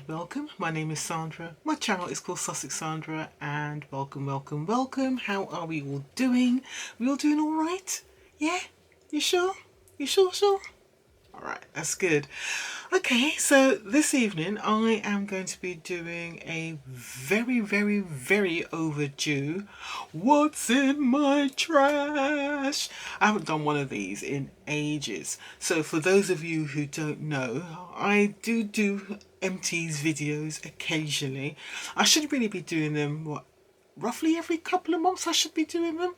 welcome. My name is Sandra. My channel is called Sussex Sandra, and welcome, welcome, welcome. How are we all doing? We all doing all right? Yeah? You sure? You sure? All right, that's good. Okay, so this evening I am going to be doing a very overdue What's in my trash? I haven't done one of these in ages. So for those of you who don't know, I do empties videos occasionally. I should really be doing them, roughly every couple of months I should be doing them.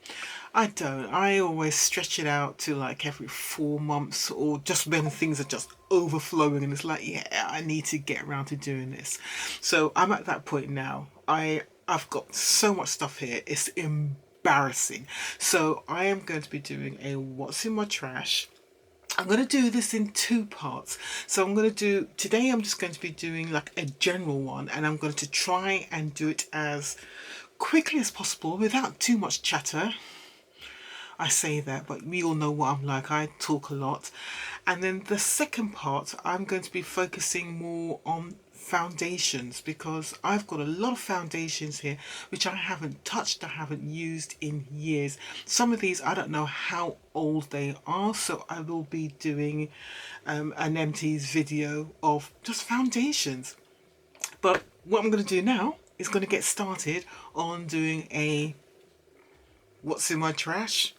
I don't. I always stretch it out to like every 4 months, or just when things are just overflowing and it's like, yeah, I need to get around to doing this. So I'm at that point now. I've got so much stuff here, it's embarrassing. So I am going to be doing a what's in my trash. I'm going to do this in two parts. So today I'm just going to be doing like a general one, and I'm going to try and do it as quickly as possible without too much chatter. I say that, but we all know what I'm like. I talk a lot. And then the second part, I'm going to be focusing more on foundations, because I've got a lot of foundations here which I haven't touched, I haven't used in years. Some of these I don't know how old they are, so I will be doing an empties video of just foundations. But what I'm going to do now is going to get started on doing a what's in my trash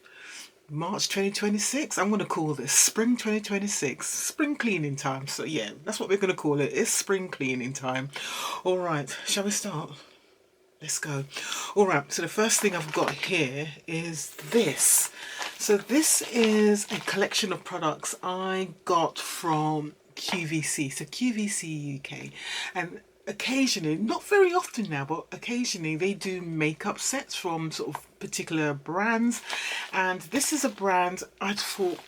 March 2026. I'm going to call this Spring 2026. Spring cleaning time. So yeah, that's what we're going to call it. It's spring cleaning time. All right, shall we start? Let's go. All right, so the first thing I've got here is this. So this is a collection of products I got from QVC. So QVC UK. And occasionally, not very often now, but occasionally they do makeup sets from sort of particular brands. And this is a brand I thought,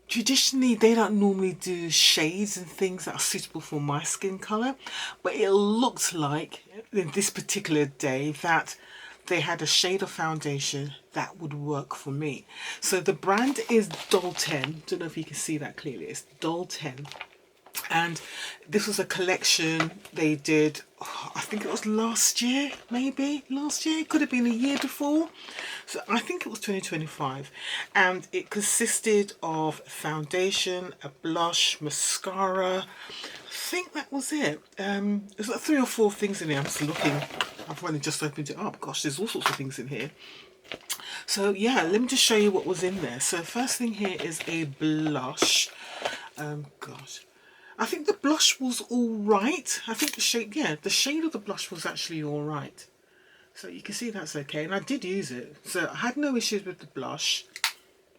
traditionally they don't normally do shades and things that are suitable for my skin colour, but it looked like in this particular day that they had a shade of foundation that would work for me. So the brand is Doll 10. Don't know if you can see that clearly. It's Doll 10. And this was a collection they did, I think it was last year, maybe last year, it could have been a year before. So I think it was 2025, and it consisted of foundation, a blush, mascara. I think that was it. There's like 3 or 4 things in here. I'm just looking. I've only just opened it up. Gosh, there's all sorts of things in here. So yeah, let me just show you what was in there. So first thing here is a blush. Gosh. I think the blush was all right. I think the shade of the blush was actually all right. So you can see that's okay. And I did use it. So I had no issues with the blush.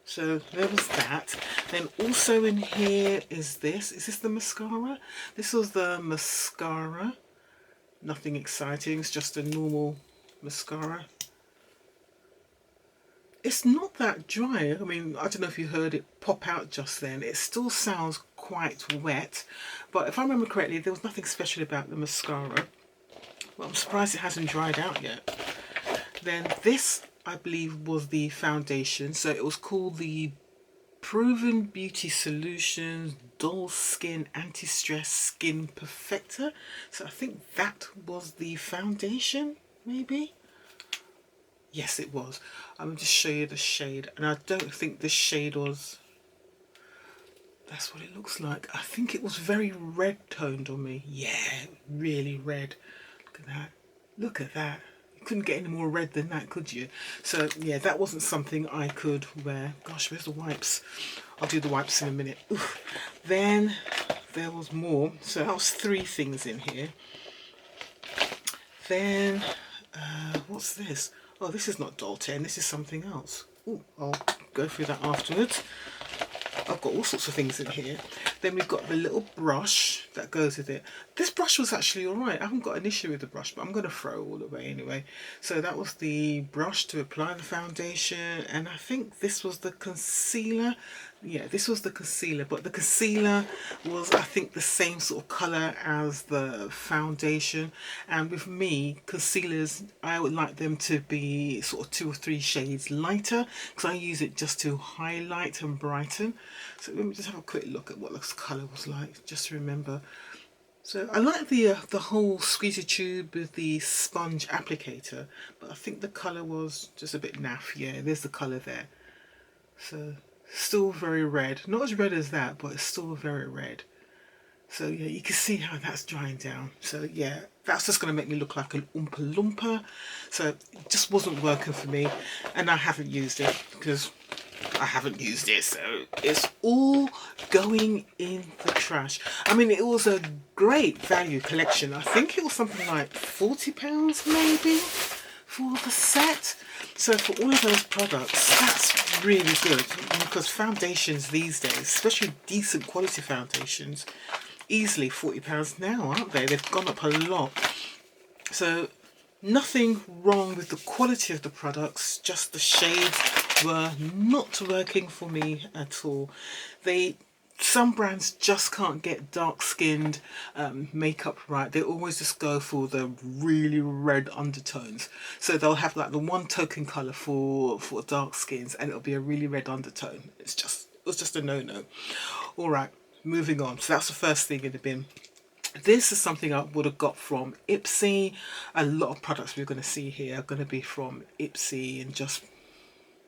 So there was that. Then also in here is this. Is this the mascara? This was the mascara. Nothing exciting. It's just a normal mascara. It's not that dry. I mean, I don't know if you heard it pop out just then. It still sounds quite wet, but if I remember correctly, there was nothing special about the mascara. Well, I'm surprised it hasn't dried out yet. Then this, I believe, was the foundation. So it was called the Proven Beauty Solutions Dull Skin Anti-Stress Skin Perfector. So I think that was the foundation, maybe? Yes, it was. I'm going to just show you the shade. And I don't think this shade was... That's what it looks like. I think it was very red toned on me. Yeah, really red. Look at that. Look at that. You couldn't get any more red than that, could you? So yeah, that wasn't something I could wear. Gosh, where's the wipes? I'll do the wipes in a minute. Oof. Then there was more. So that was 3 things in here. Then, what's this? Oh, this is not Doll 10, this is something else. Ooh, I'll go through that afterwards. I've got all sorts of things in here. Then we've got the little brush that goes with it. This brush was actually alright. I haven't got an issue with the brush, but I'm going to throw it all away anyway. So that was the brush to apply the foundation, and I think this was the concealer. Yeah, this was the concealer, but the concealer was, I think, the same sort of colour as the foundation. And with me, concealers, I would like them to be sort of 2 or 3 shades lighter, because I use it just to highlight and brighten. So let me just have a quick look at what this colour was like, just to remember. So I like the whole squeezy tube with the sponge applicator, but I think the colour was just a bit naff. Yeah, there's the colour there. So still very red. Not as red as that, but it's still very red. So yeah, you can see how that's drying down. So yeah, that's just going to make me look like an Oompa Loompa. So it just wasn't working for me, and I haven't used it because I haven't used it. So it's all going in the trash. I mean, it was a great value collection. I think it was something like £40 maybe for the set. So for all of those products, that's really good, because foundations these days, especially decent quality foundations, easily £40 now, aren't they? They've gone up a lot. So nothing wrong with the quality of the products, just the shades were not working for me at all. Some brands just can't get dark skinned makeup right. They always just go for the really red undertones. So they'll have like the one token colour for dark skins, and it'll be a really red undertone. It was just a no-no. Alright, moving on. So that's the first thing in the bin. This is something I would have got from Ipsy. A lot of products we're going to see here are going to be from Ipsy, and just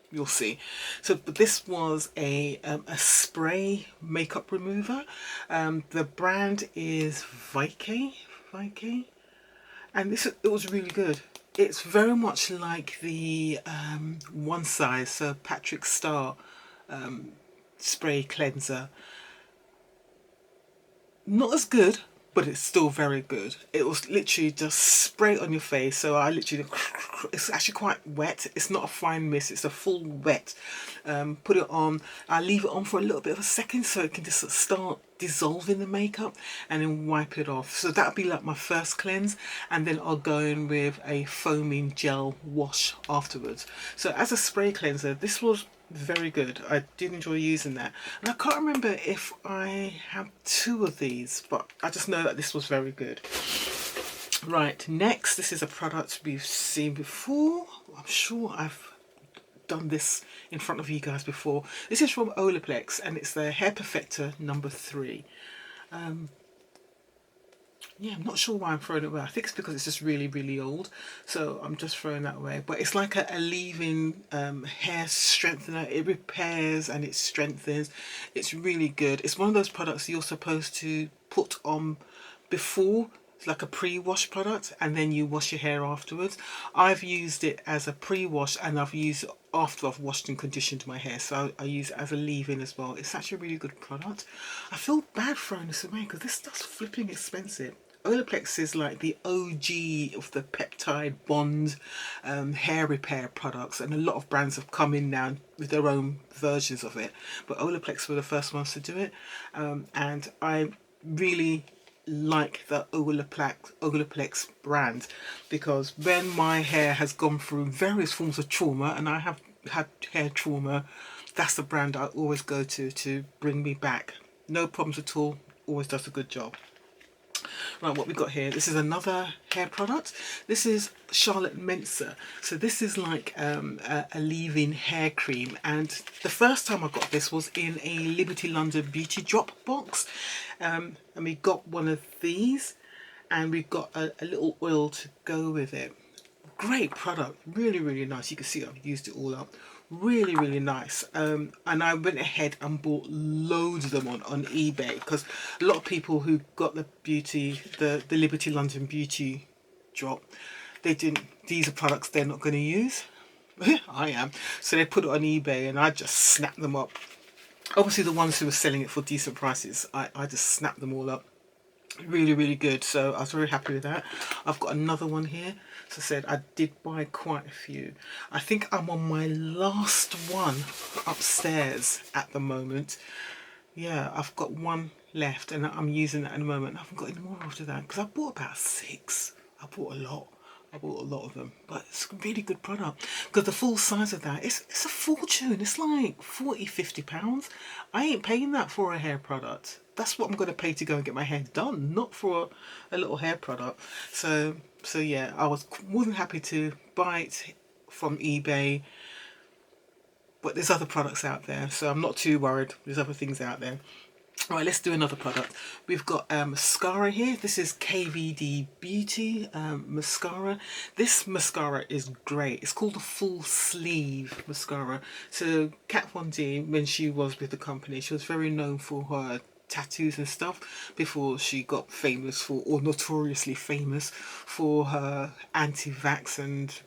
you'll see. So but this was a spray makeup remover. The brand is Vike, and it was really good. It's very much like the One Size, so Patrick Star spray cleanser. Not as good, but it's still very good. It was literally just spray it on your face. So I literally, it's actually quite wet. It's not a fine mist, it's a full wet. Put it on. I leave it on for a little bit of a second so it can just start dissolving the makeup, and then wipe it off. So that'll be like my first cleanse, and then I'll go in with a foaming gel wash afterwards. So as a spray cleanser, this was very good. I did enjoy using that, and I can't remember if I have two of these, but I just know that this was very good. Right, next, this is a product we've seen before. I'm sure I've done this in front of you guys before. This is from Olaplex, and it's the Hair Perfector number 3. Yeah, I'm not sure why I'm throwing it away. I think it's because it's just really, really old. So I'm just throwing that away. But it's like a leave-in hair strengthener. It repairs and it strengthens. It's really good. It's one of those products you're supposed to put on before. It's like a pre-wash product, and then you wash your hair afterwards. I've used it as a pre-wash, and I've used it after I've washed and conditioned my hair. So I use it as a leave-in as well. It's actually a really good product. I feel bad throwing this away because this stuff's flipping expensive. Olaplex is like the OG of the peptide bond hair repair products, and a lot of brands have come in now with their own versions of it, but Olaplex were the first ones to do it, and I really like the Olaplex brand, because when my hair has gone through various forms of trauma, and I have had hair trauma, that's the brand I always go to bring me back. No problems at all, always does a good job. Right, what we got here, this is another hair product. This is Charlotte Mensa. So this is like a leave-in hair cream, and the first time I got this was in a Liberty London Beauty Drop box, and we got one of these, and we got a little oil to go with it. Great product, really, really nice. You can see I've used it all up. Really, really nice. And I went ahead and bought loads of them on eBay, because a lot of people who got the Liberty London Beauty Drop, these are products they're not going to use. I am. So they put it on eBay, and I just snapped them up. Obviously the ones who were selling it for decent prices, I just snapped them all up. Really, really good. So I was very happy with that. I've got another one here. As I said, I did buy quite a few. I think I'm on my last one upstairs at the moment. Yeah, I've got one left, and I'm using that at the moment. I haven't got any more after that, because I bought about 6. I bought a lot. I bought a lot of them, but it's a really good product, because the full size of that, it's a fortune. It's like £40–50. I ain't paying that for a hair product. That's what I'm going to pay to go and get my hair done, not for a little hair product. So yeah, I was more than happy to buy it from eBay, but there's other products out there, so I'm not too worried. There's other things out there. Right, let's do another product. We've got mascara here. This is KVD Beauty mascara. This mascara is great. It's called the full sleeve mascara. So Kat Von D, when she was with the company, she was very known for her tattoos and stuff before she got famous for, or notoriously famous for, her anti-vax and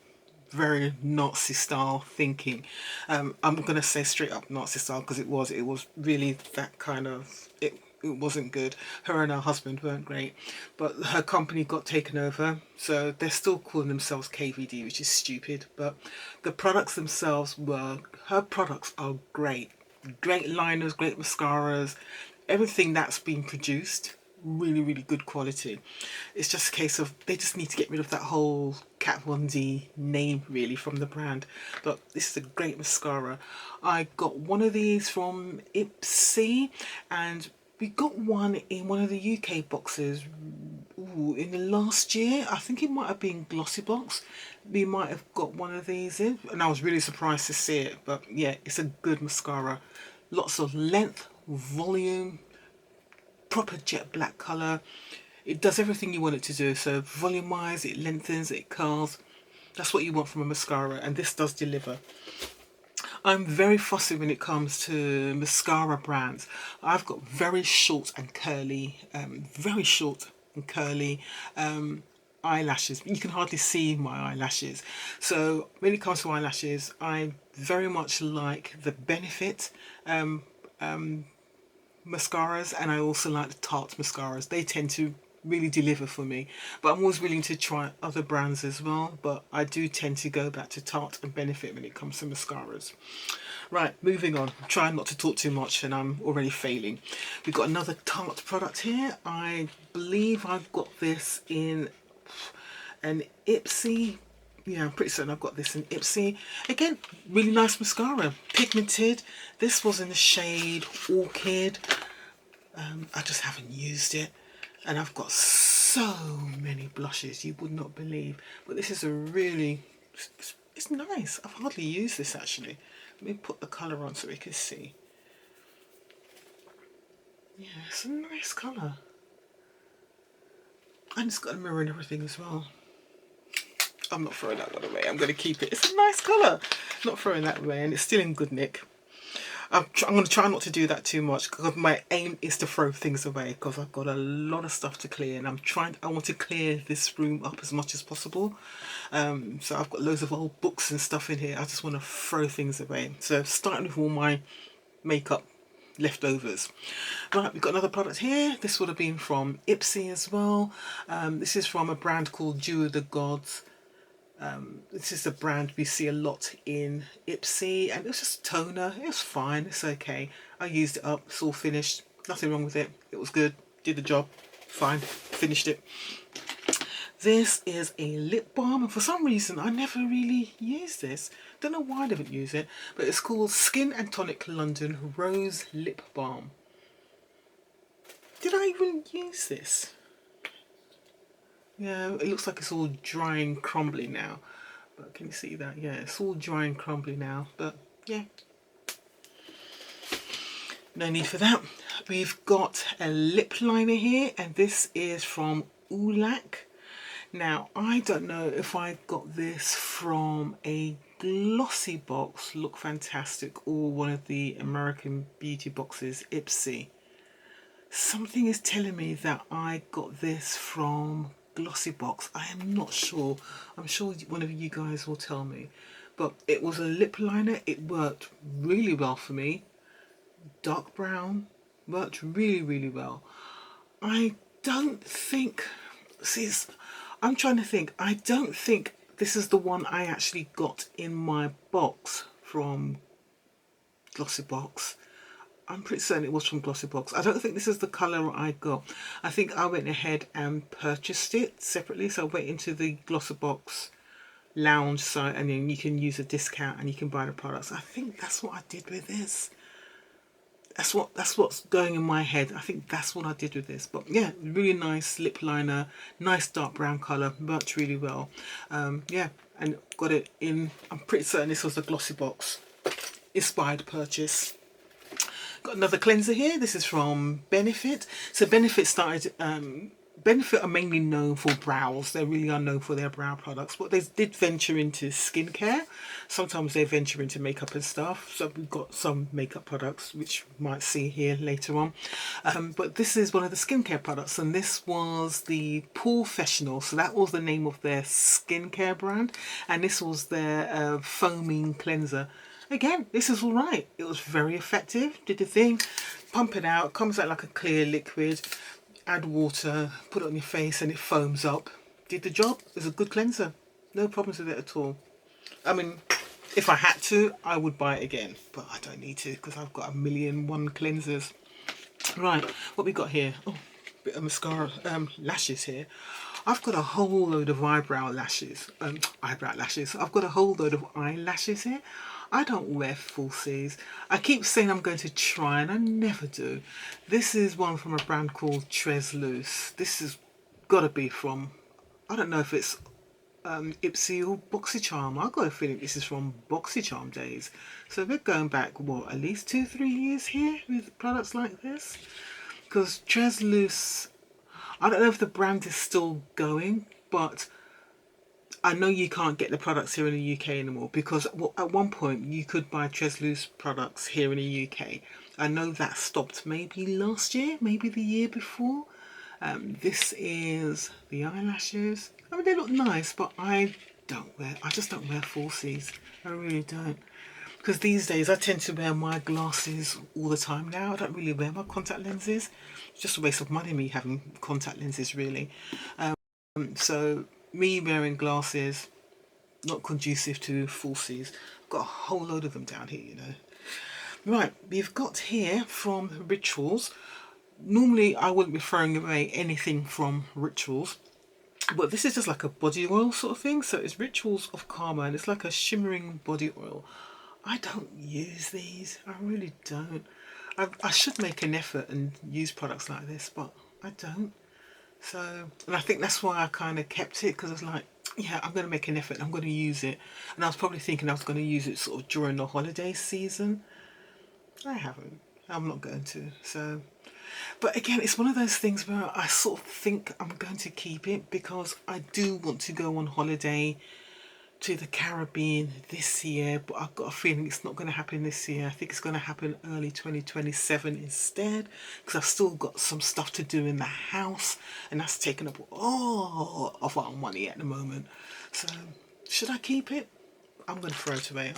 very Nazi style thinking. I'm gonna say straight up Nazi style because it was really that kind of it wasn't good. Her and her husband weren't great, but her company got taken over, so they're still calling themselves KVD, which is stupid. But the products themselves were, her products are great, great liners, great mascaras, everything that's been produced, really good quality. It's just a case of they just need to get rid of that whole Kat Von D name really from the brand. But this is a great mascara. I got one of these from Ipsy, and we got one in one of the UK boxes in the last year. I think it might have been Glossybox. We might have got one of these in, and I was really surprised to see it. But yeah, it's a good mascara. Lots of length, volume, proper jet black colour. It does everything you want it to do. So volumize, it lengthens, it curls. That's what you want from a mascara, and this does deliver. I'm very fussy when it comes to mascara brands. I've got very short and curly, eyelashes. You can hardly see my eyelashes. So when it comes to eyelashes, I very much like the Benefit mascaras, and I also like the Tarte mascaras. They tend to really deliver for me, but I'm always willing to try other brands as well, but I do tend to go back to Tarte and Benefit when it comes to mascaras. Right, moving on. I'm trying not to talk too much and I'm already failing. We've got another Tarte product here. I believe I've got this in an Ipsy. Yeah, I'm pretty certain I've got this in Ipsy. Again, really nice mascara, pigmented. This was in the shade Orchid. I just haven't used it, and I've got so many blushes you would not believe. But this is a really, it's nice. I've hardly used this actually. Let me put the colour on so we can see. Yeah, it's a nice colour. And it's got a mirror and everything as well. I'm not throwing that one away. I'm going to keep it. It's a nice colour. Not throwing that away, and it's still in good nick. I'm going to try not to do that too much because my aim is to throw things away because I've got a lot of stuff to clear, and I want to clear this room up as much as possible. So I've got loads of old books and stuff in here. I just want to throw things away. So starting with all my makeup leftovers. Right, we've got another product here. This would have been from Ipsy as well. This is from a brand called Dew of the Gods. This is a brand we see a lot in Ipsy, and it was just a toner. It was fine, it's okay. I used it up, it's all finished, nothing wrong with it. It was good, did the job, fine, finished it. This is a lip balm, and for some reason I never really used this. Don't know why I didn't use it, but it's called Skin and Tonic London Rose Lip Balm. Did I even use this? Yeah, it looks like it's all dry and crumbly now. But can you see that? Yeah, it's all dry and crumbly now. But yeah, no need for that. We've got a lip liner here, and this is from Ulac. Now, I don't know if I got this from a Glossybox, Look Fantastic, or one of the American beauty boxes, Ipsy. Something is telling me that I got this from Glossybox. I am not sure. I'm sure one of you guys will tell me. But it was a lip liner. It worked really well for me. Dark brown. Worked really well. I don't think... See, I'm trying to think. I don't think this is the one I actually got in my box from Glossybox. I'm pretty certain it was from Glossybox. I don't think this is the colour I got. I think I went ahead and purchased it separately. So I went into the Glossybox lounge site, and then you can use a discount and you can buy the products. I think that's what I did with this. That's what's going in my head. I think that's what I did with this. But yeah, really nice lip liner, nice dark brown colour, worked really well. Yeah, and got it in, I'm pretty certain this was a Glossybox inspired purchase. Got another cleanser here. This is from Benefit. So Benefit started, Benefit are mainly known for brows. They really are known for their brow products, but they did venture into skincare. Sometimes they venture into makeup and stuff. So we've got some makeup products, which you might see here later on. But this is one of the skincare products, and this was the Professional. So that was the name of their skincare brand, and this was their foaming cleanser. Again, this is all right. It was very effective. Did the thing, pump it out, comes out like a clear liquid. Add water, put it on your face, and it foams up. Did the job. It's a good cleanser. No problems with it at all. I mean, if I had to, I would buy it again, but I don't need to because I've got a million one cleansers. Right, what we got here? Oh, bit of mascara, lashes here. I've got a whole load of eyebrow lashes. I've got a whole load of eyelashes here. I don't wear falsies. I keep saying I'm going to try and I never do. This is one from a brand called Tres Loose. This has got to be from, I don't know if it's Ipsy or BoxyCharm. I've got a feeling this is from BoxyCharm days. So we're going back, what, at least 2-3 years here with products like this? Because Tres Loose, I don't know if the brand is still going, but I know you can't get the products here in the UK anymore, because at one point you could buy Tres Loose products here in the UK. I know that stopped maybe last year, maybe the year before. This is the eyelashes. I mean, they look nice, but I just don't wear falsies. I really don't. Because these days I tend to wear my glasses all the time now. I don't really wear my contact lenses. It's just a waste of money me having contact lenses, really. So me wearing glasses, not conducive to falsies. I've got a whole load of them down here, you know. Right, we've got here from Rituals. Normally I wouldn't be throwing away anything from Rituals, but this is just like a body oil sort of thing. So it's Rituals of Karma, and it's like a shimmering body oil. I don't use these. I really don't. I should make an effort and use products like this, but I don't. So, and I think that's why I kind of kept it, because I was like, yeah, I'm going to make an effort. I'm going to use it. And I was probably thinking I was going to use it sort of during the holiday season. I haven't. I'm not going to. So, but again, it's one of those things where I sort of think I'm going to keep it because I do want to go on holiday to the Caribbean this year, but I've got a feeling it's not going to happen this year. I think it's going to happen early 2027 instead, because I've still got some stuff to do in the house, and that's taking up all of our money at the moment. So should I keep it? I'm going to throw it away.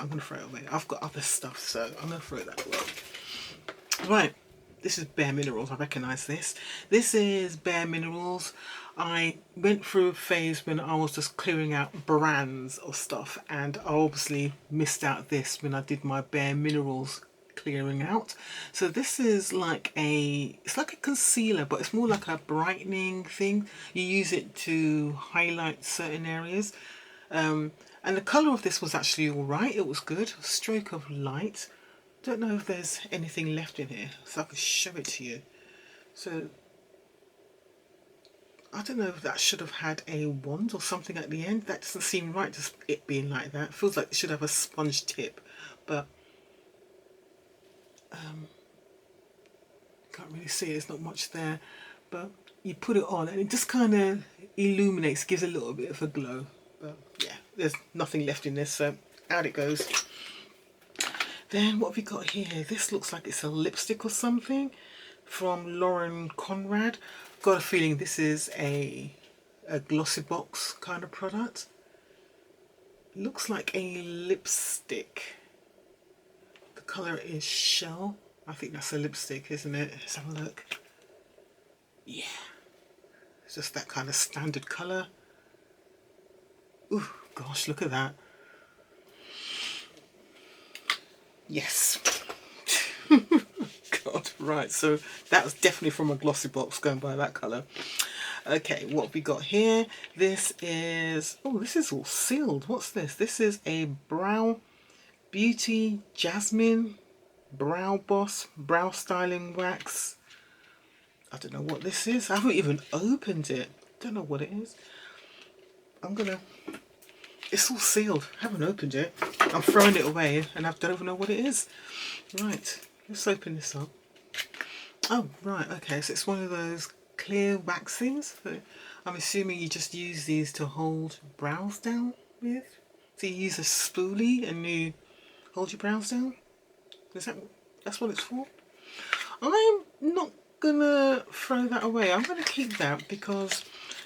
I've got other stuff, so I'm going to throw that away. Right, this is Bare Minerals. I recognise this. This is Bare Minerals. I went through a phase when I was just clearing out brands of stuff, and I obviously missed out this when I did my Bare Minerals clearing out. So this is like it's like a concealer, but it's more like a brightening thing. You use it to highlight certain areas. And the colour of this was actually alright. It was good. Stroke of light. Don't know if there's anything left in here, so I can show it to you. So I don't know if that should have had a wand or something at the end. That doesn't seem right, just it being like that. It feels like it should have a sponge tip, but can't really see it. There's not much there, but you put it on and it just kind of illuminates, gives a little bit of a glow. But yeah, there's nothing left in this, so out it goes. Then what have we got here? This looks like it's a lipstick or something from Lauren Conrad. Got a feeling this is a Glossybox kind of product. Looks like a lipstick. The colour is Shell. I think that's a lipstick, isn't it? Let's have a look. Yeah. It's just that kind of standard colour. Ooh, gosh, look at that. Yes. God, right, so that was definitely from a Glossybox, going by that colour. Okay, what have we got here? This is, oh, this is all sealed. What's this? This is a Brow Beauty Jasmine Brow Boss Brow Styling Wax. I don't know what this is. I haven't even opened it. Don't know what it is. It's all sealed. I haven't opened it. I'm throwing it away and I don't even know what it is. Right. Let's open this up. Oh, right, okay, so it's one of those clear waxings. So I'm assuming you just use these to hold brows down with. So you use a spoolie and you hold your brows down? Is that's what it's for? I'm not gonna throw that away. I'm gonna keep that because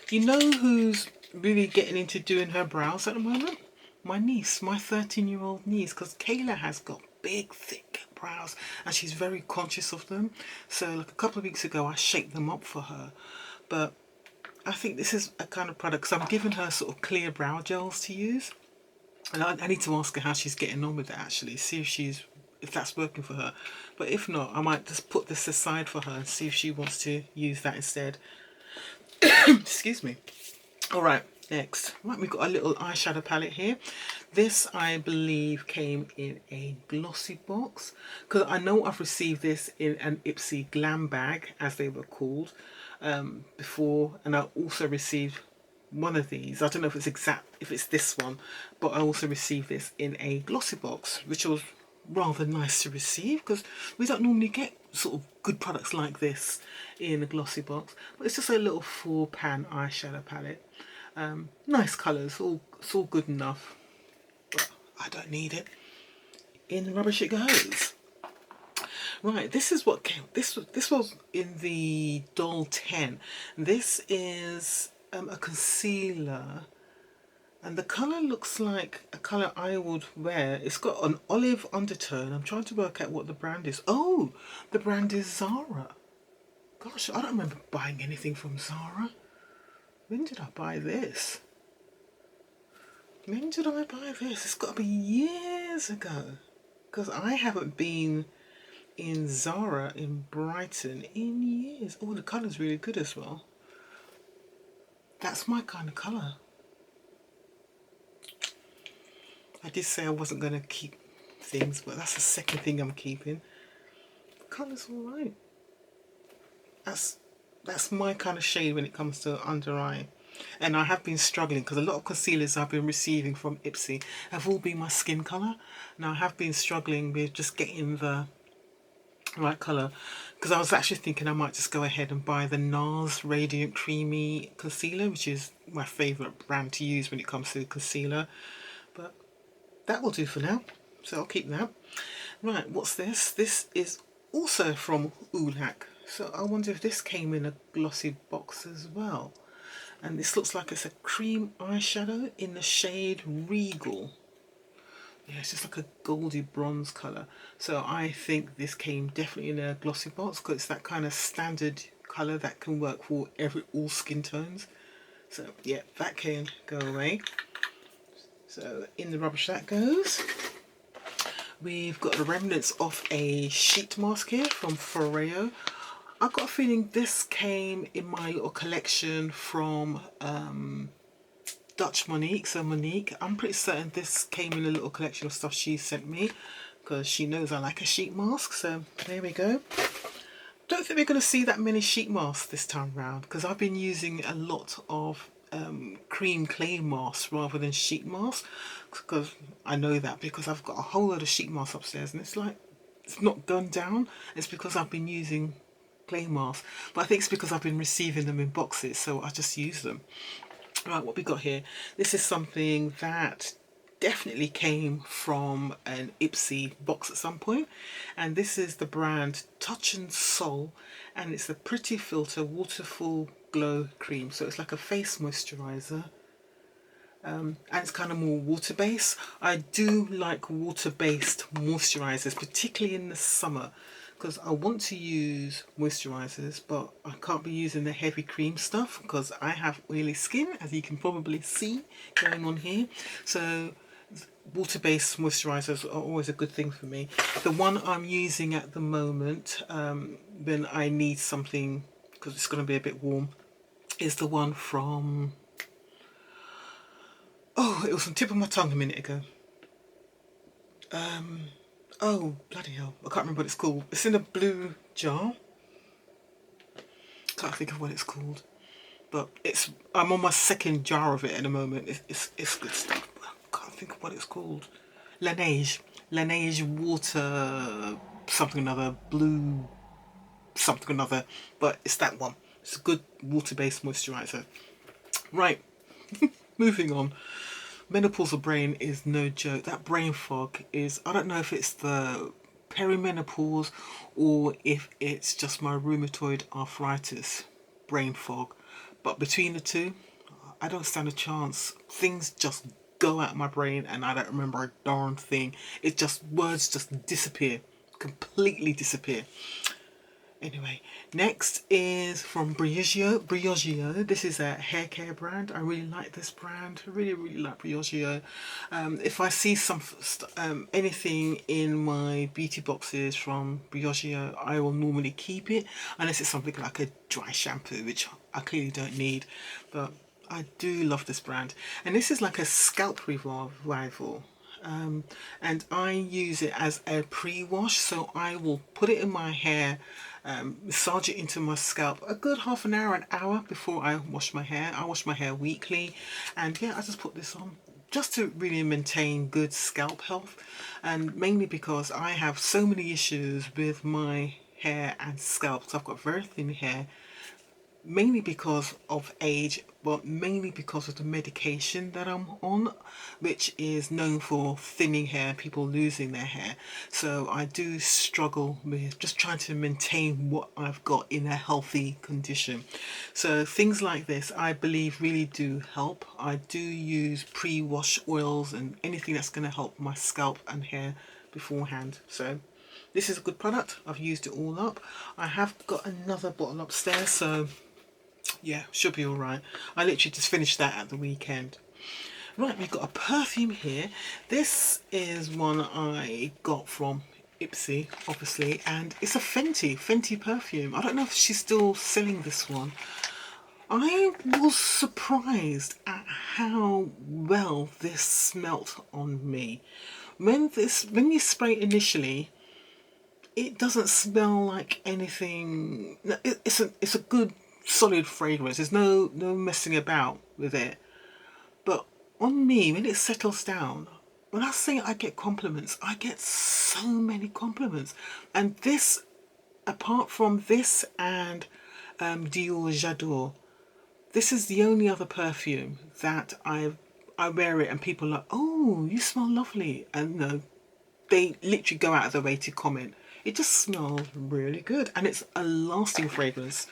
you know who's really getting into doing her brows at the moment? My niece, my 13-year-old niece, because Kayla has got big, thick brows and she's very conscious of them. So like a couple of weeks ago, I shaped them up for her. But I think this is a kind of product, because I'm giving her sort of clear brow gels to use. And I need to ask her how she's getting on with it actually, see if that's working for her. But if not, I might just put this aside for her and see if she wants to use that instead. Excuse me. Alright, next. Right, we've got a little eyeshadow palette here. This, I believe, came in a Glossybox, because I know I've received this in an Ipsy glam bag, as they were called, before, and I also received one of these. I don't know if it's this one, but I also received this in a Glossybox, which was rather nice to receive because we don't normally get sort of good products like this in a Glossybox. But it's just a little 4-pan eyeshadow palette. Nice colours, it's all good enough, but I don't need it. In the rubbish it goes. Right, this is what came. This was in the Doll 10. This is a concealer, and the colour looks like a colour I would wear. It's got an olive undertone. I'm trying to work out what the brand is. Oh, the brand is Zara. Gosh, I don't remember buying anything from Zara. When did I buy this? When did I buy this? It's got to be years ago, because I haven't been in Zara in Brighton in years. Oh, the colour's really good as well. That's my kind of colour. I did say I wasn't going to keep things, but that's the second thing I'm keeping. The colour's alright. That's my kind of shade when it comes to under eye. And I have been struggling because a lot of concealers I've been receiving from Ipsy have all been my skin colour. Now I have been struggling with just getting the right colour, because I was actually thinking I might just go ahead and buy the NARS Radiant Creamy Concealer, which is my favourite brand to use when it comes to concealer. But that will do for now, so I'll keep that. Right, what's this? This is also from Ulac, so I wonder if this came in a glossy box as well. And this looks like it's a cream eyeshadow in the shade Regal. Yeah, it's just like a goldy bronze colour. So I think this came definitely in a glossy box, because it's that kind of standard colour that can work for all skin tones. So yeah, that can go away. So in the rubbish that goes. We've got the remnants of a sheet mask here from Foreo. I've got a feeling this came in my little collection from Dutch Monique. So Monique, I'm pretty certain this came in a little collection of stuff she sent me, because she knows I like a sheet mask. So there we go. Don't think we're going to see that many sheet masks this time round, because I've been using a lot of cream clay masks rather than sheet masks, because I know that because I've got a whole load of sheet masks upstairs and it's like it's not gone down. It's because I've been using clay masks, but I think it's because I've been receiving them in boxes, so I just use them. Right, what we got here, this is something that definitely came from an Ipsy box at some point, and this is the brand Touch and Soul, and it's the Pretty Filter Waterful Glow Cream. So it's like a face moisturizer, and it's kind of more water-based. I do like water-based moisturizers, particularly in the summer, because I want to use moisturizers, but I can't be using the heavy cream stuff because I have oily skin, as you can probably see going on here. So water-based moisturizers are always a good thing for me. The one I'm using at the moment, when I need something, because it's going to be a bit warm, is the one from, oh, it was on the tip of my tongue a minute ago. Oh, bloody hell, I can't remember what it's called. It's in a blue jar. Can't think of what it's called. But I'm on my second jar of it at the moment. It's good stuff. I can't think of what it's called. Laneige water something another, blue something another, but it's that one. It's a good water-based moisturizer. Right, moving on. Menopausal brain is no joke. That brain fog is, I don't know if it's the perimenopause or if it's just my rheumatoid arthritis brain fog, but between the two, I don't stand a chance. Things just go out of my brain and I don't remember a darn thing. It just, words just disappear, completely disappear. Anyway, next is from Briogeo. Briogeo. This is a hair care brand. I really like this brand. I really, really like Briogeo. If I see anything in my beauty boxes from Briogeo, I will normally keep it, unless it's something like a dry shampoo, which I clearly don't need. But I do love this brand. And this is like a scalp revival. And I use it as a pre-wash, so I will put it in my hair, massage it into my scalp a good half an hour before I wash my hair. I wash my hair weekly, and yeah, I just put this on just to really maintain good scalp health, and mainly because I have so many issues with my hair and scalp. So I've got very thin hair, mainly because of age, but mainly because of the medication that I'm on, which is known for thinning hair, people losing their hair. So I do struggle with just trying to maintain what I've got in a healthy condition. So things like this, I believe, really do help. I do use pre-wash oils and anything that's going to help my scalp and hair beforehand. So this is a good product. I've used it all up. I have got another bottle upstairs, so yeah, should be alright. I literally just finished that at the weekend. Right, we've got a perfume here. This is one I got from Ipsy, obviously, and it's a Fenty perfume. I don't know if she's still selling this one. I was surprised at how well this smelt on me. When you spray it initially, it doesn't smell like anything. It's a good solid fragrance. There's no messing about with it. But on me, when it settles down, when I say I get compliments, I get so many compliments. And this, apart from this and Dior J'adore, this is the only other perfume that I wear it and people are like, oh, you smell lovely. And no, they literally go out of their way to comment. It just smells really good, and it's a lasting fragrance.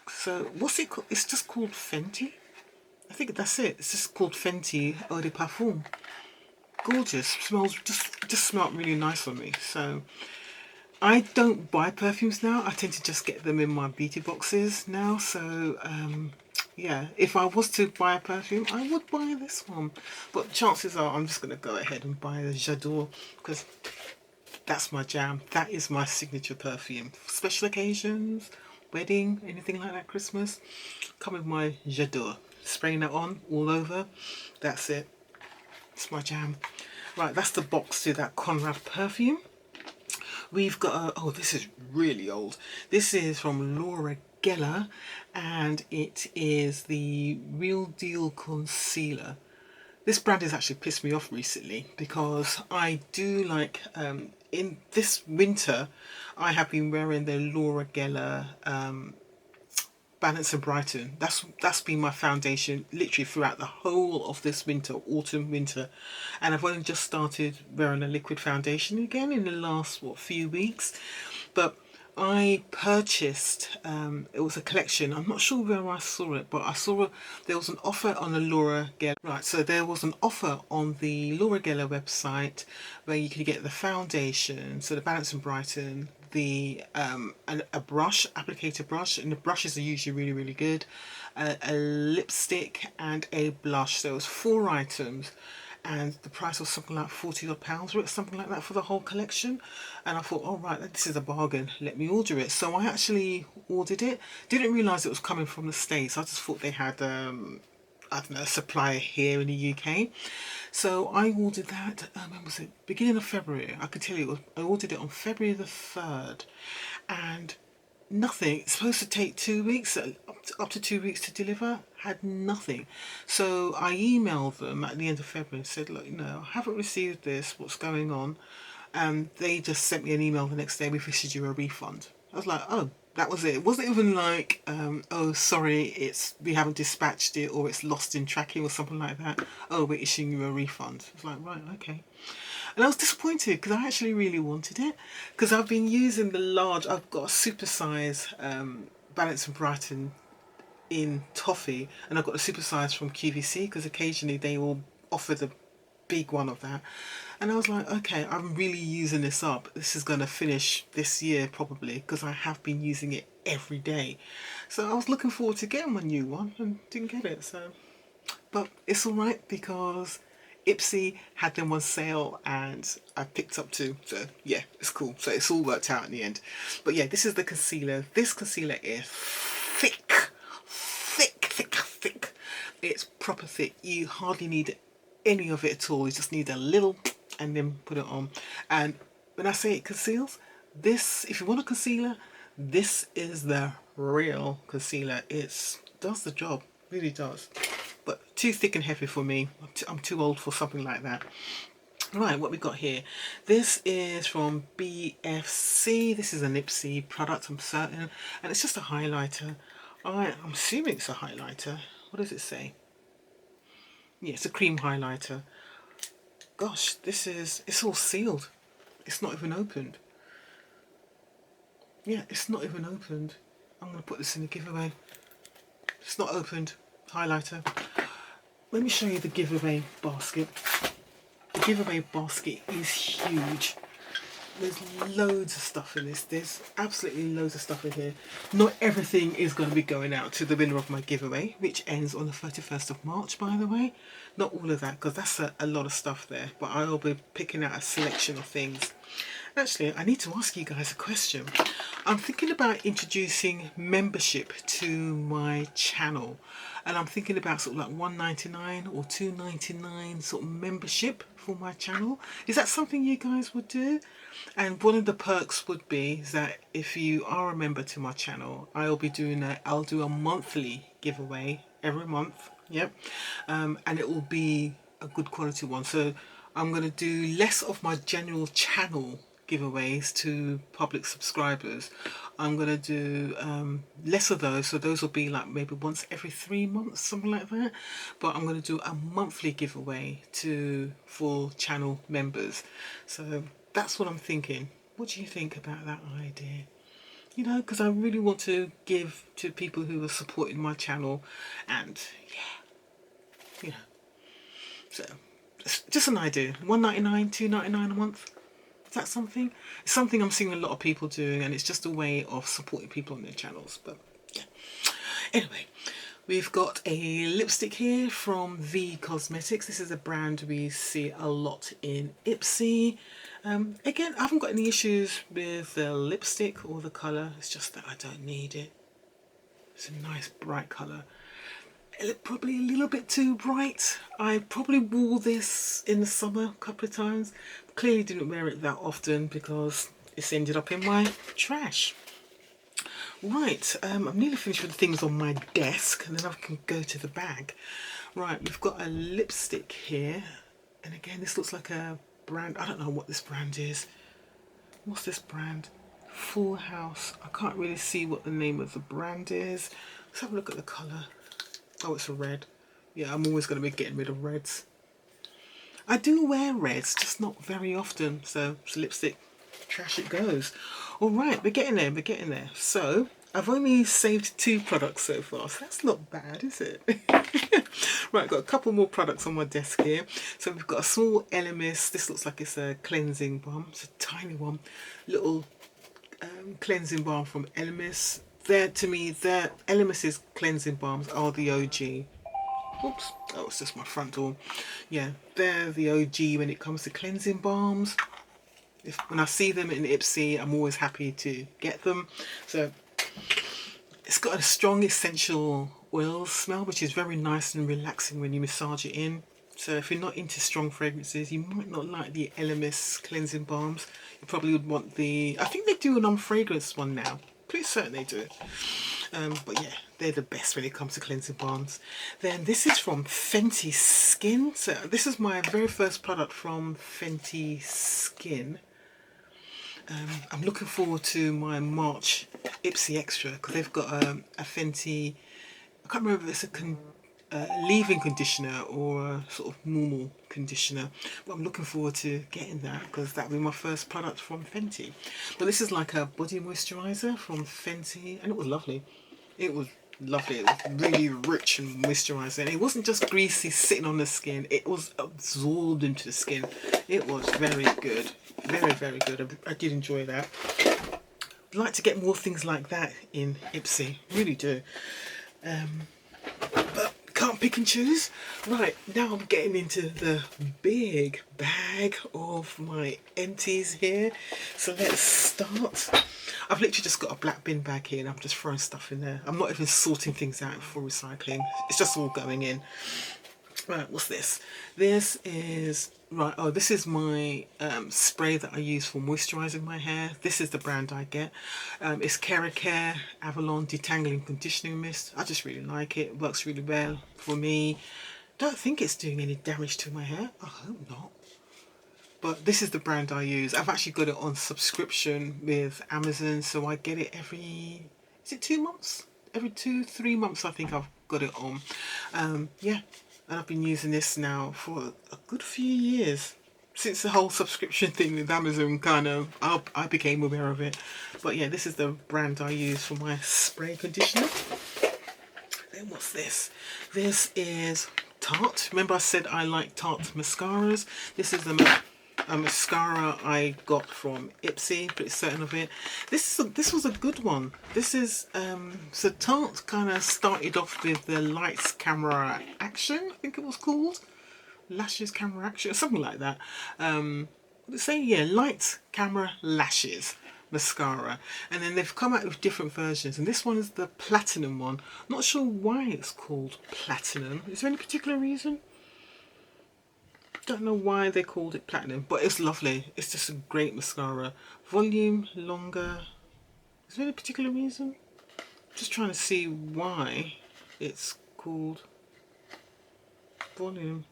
So what's it called? It's just called Fenty. I think that's it. It's just called Fenty Eau de Parfum. Gorgeous. Smells just smelled really nice on me. So I don't buy perfumes now. I tend to just get them in my beauty boxes now. So yeah, if I was to buy a perfume, I would buy this one. But chances are I'm just going to go ahead and buy the J'adore, because that's my jam. That is my signature perfume. Special occasions, wedding, anything like that, Christmas, come with my J'adore. Spraying that on all over. That's it. It's my jam. Right, that's the box to that Conrad perfume. We've got a, oh, this is really old. This is from Laura Geller, and it is the Real Deal Concealer. This brand has actually pissed me off recently, because I do like, in this winter, I have been wearing the Laura Geller Balance and Brighten. That's been my foundation literally throughout the whole of this winter, autumn, winter. And I've only just started wearing a liquid foundation again in the last, few weeks. But I purchased, it was a collection, I'm not sure where I saw it, but I saw there was an offer on the Laura Geller. Right, so there was an offer on the Laura Geller website where you could get the foundation, so the Balance and Brighten, a brush, applicator brush, and the brushes are usually really, really good, a lipstick and a blush. So it was 4 items, and the price was something like £40 or something like that for the whole collection. And I thought, all right, this is a bargain, let me order it. So I actually ordered it. Didn't realise it was coming from the States. I just thought they had I don't know, a supplier here in the UK. So I ordered that, when was it? Beginning of February. I could tell you, I ordered it on February the 3rd, and nothing. It's supposed to take 2 weeks, up to 2 weeks to deliver. Had nothing. So I emailed them at the end of February and said, look, I haven't received this. What's going on? and they just sent me an email the next day, we've issued you a refund. I was like, oh, that was it. It wasn't even like, oh, sorry, we haven't dispatched it, or it's lost in tracking or something like that. Oh, we're issuing you a refund. I was like, right, okay. And I was disappointed because I actually really wanted it, because I've been using I've got a supersize Balance and Brighton in toffee, and I've got a supersize from QVC because occasionally they will offer the big one of that. And I was like, okay, I'm really using this up. This is going to finish this year probably, because I have been using it every day. So I was looking forward to getting my new one and didn't get it. So, but it's all right because Ipsy had them on sale and I picked up two. So yeah, it's cool. So it's all worked out in the end. But yeah, this is the concealer. This concealer is thick, thick, thick, thick. It's proper thick. You hardly need any of it at all. You just need a little and then put it on. And when I say it conceals, this, if you want a concealer, this is the real concealer. It does the job, really does. But too thick and heavy for me. I'm too old for something like that. Right, what we got here. This is from BFC. This is an Ipsy product, I'm certain. And it's just a highlighter. I'm assuming it's a highlighter. What does it say? Yeah, it's a cream highlighter. Gosh, it's all sealed. It's not even opened. Yeah, it's not even opened. I'm going to put this in the giveaway. It's not opened. Highlighter. Let me show you the giveaway basket. The giveaway basket is huge. There's loads of stuff in this. There's absolutely loads of stuff in here. Not everything is going to be going out to the winner of my giveaway, which ends on the 31st of March, by the way. Not all of that, because that's a lot of stuff there. But I'll be picking out a selection of things. Actually, I need to ask you guys a question. I'm thinking about introducing membership to my channel. And I'm thinking about sort of like $1.99 or $2.99 sort of membership for my channel. Is that something you guys would do? And one of the perks would be is that if you are a member to my channel, I'll do a monthly giveaway every month. Yep. And it will be a good quality one. So I'm going to do less of my general channel giveaways to public subscribers. I'm going to do less of those, so those will be like maybe once every 3 months, something like that. But I'm going to do a monthly giveaway for channel members. So that's what I'm thinking. What do you think about that idea? You know, because I really want to give to people who are supporting my channel, and yeah, you know, so it's just an idea. $1.99, $2.99 a month. Is that something? It's something I'm seeing a lot of people doing, and it's just a way of supporting people on their channels. But yeah. Anyway, we've got a lipstick here from V Cosmetics. This is a brand we see a lot in Ipsy. Again, I haven't got any issues with the lipstick or the colour. It's just that I don't need it. It's a nice bright colour. Probably a little bit too bright. I probably wore this in the summer a couple of times. Clearly didn't wear it that often because it's ended up in my trash. Right, I'm nearly finished with the things on my desk, and then I can go to the bag. Right, we've got a lipstick here, and again this looks like a brand. I don't know what this brand is. What's this brand? Full House. I can't really see what the name of the brand is. Let's have a look at the colour. Oh, it's a red. Yeah, I'm always going to be getting rid of reds. I do wear reds, just not very often. So it's a lipstick. Trash it goes. All right, we're getting there. We're getting there. So I've only saved 2 products so far. So that's not bad, is it? Right, got a couple more products on my desk here. So we've got a small Elemis. This looks like it's a cleansing balm. It's a tiny one. Little cleansing balm from Elemis. To me, Elemis's cleansing balms are the OG. Oops, that was just my front door. Yeah, they're the OG when it comes to cleansing balms. When I see them in Ipsy, I'm always happy to get them. So it's got a strong essential oil smell, which is very nice and relaxing when you massage it in. So if you're not into strong fragrances, you might not like the Elemis cleansing balms. You probably would want I think they do an unfragranced one now. Pretty certain they do. But yeah, they're the best when it comes to cleansing balms. Then this is from Fenty Skin. So this is my very first product from Fenty Skin. I'm looking forward to my March Ipsy Extra because they've got a Fenty, I can't remember if it's a leave-in conditioner or a sort of normal conditioner, but I'm looking forward to getting that because that'll be my first product from Fenty. But this is like a body moisturizer from Fenty, and it was lovely. It was lovely. It was really rich and moisturizing. It wasn't just greasy sitting on the skin, it was absorbed into the skin. It was very good, very, very good. I did enjoy that. I'd like to get more things like that in Ipsy, really do. But can't pick and choose. Right, now I'm getting into the big bag of my empties here. So let's start. I've literally just got a black bin bag here and I'm just throwing stuff in there. I'm not even sorting things out for recycling. It's just all going in. Right, what's this? This is, right, oh, this is my spray that I use for moisturising my hair. This is the brand I get. It's Care Avalon Detangling Conditioning Mist. I just really like it. It works really well for me. Don't think it's doing any damage to my hair. I hope not. But this is the brand I use. I've actually got it on subscription with Amazon, so I get it every, is it 2 months? Every 2-3 months I think I've got it on. Yeah, and I've been using this now for a good few years. Since the whole subscription thing with Amazon kind of, I became aware of it. But yeah, this is the brand I use for my spray conditioner. Then what's this? This is Tarte. Remember I said I like Tarte mascaras? This is a mascara I got from Ipsy, pretty certain of it. This was a good one. This is so Tarte kind of started off with the Lights Camera Action, I think it was called. Lashes Camera Action or something like that. What did it say? Yeah, Lights Camera Lashes mascara, and then they've come out with different versions, and this one is the platinum one. Not sure why it's called platinum. Is there any particular reason? Don't know why they called it platinum, but it's lovely. It's just a great mascara. Volume longer. Is there any particular reason? Just trying to see why it's called volume.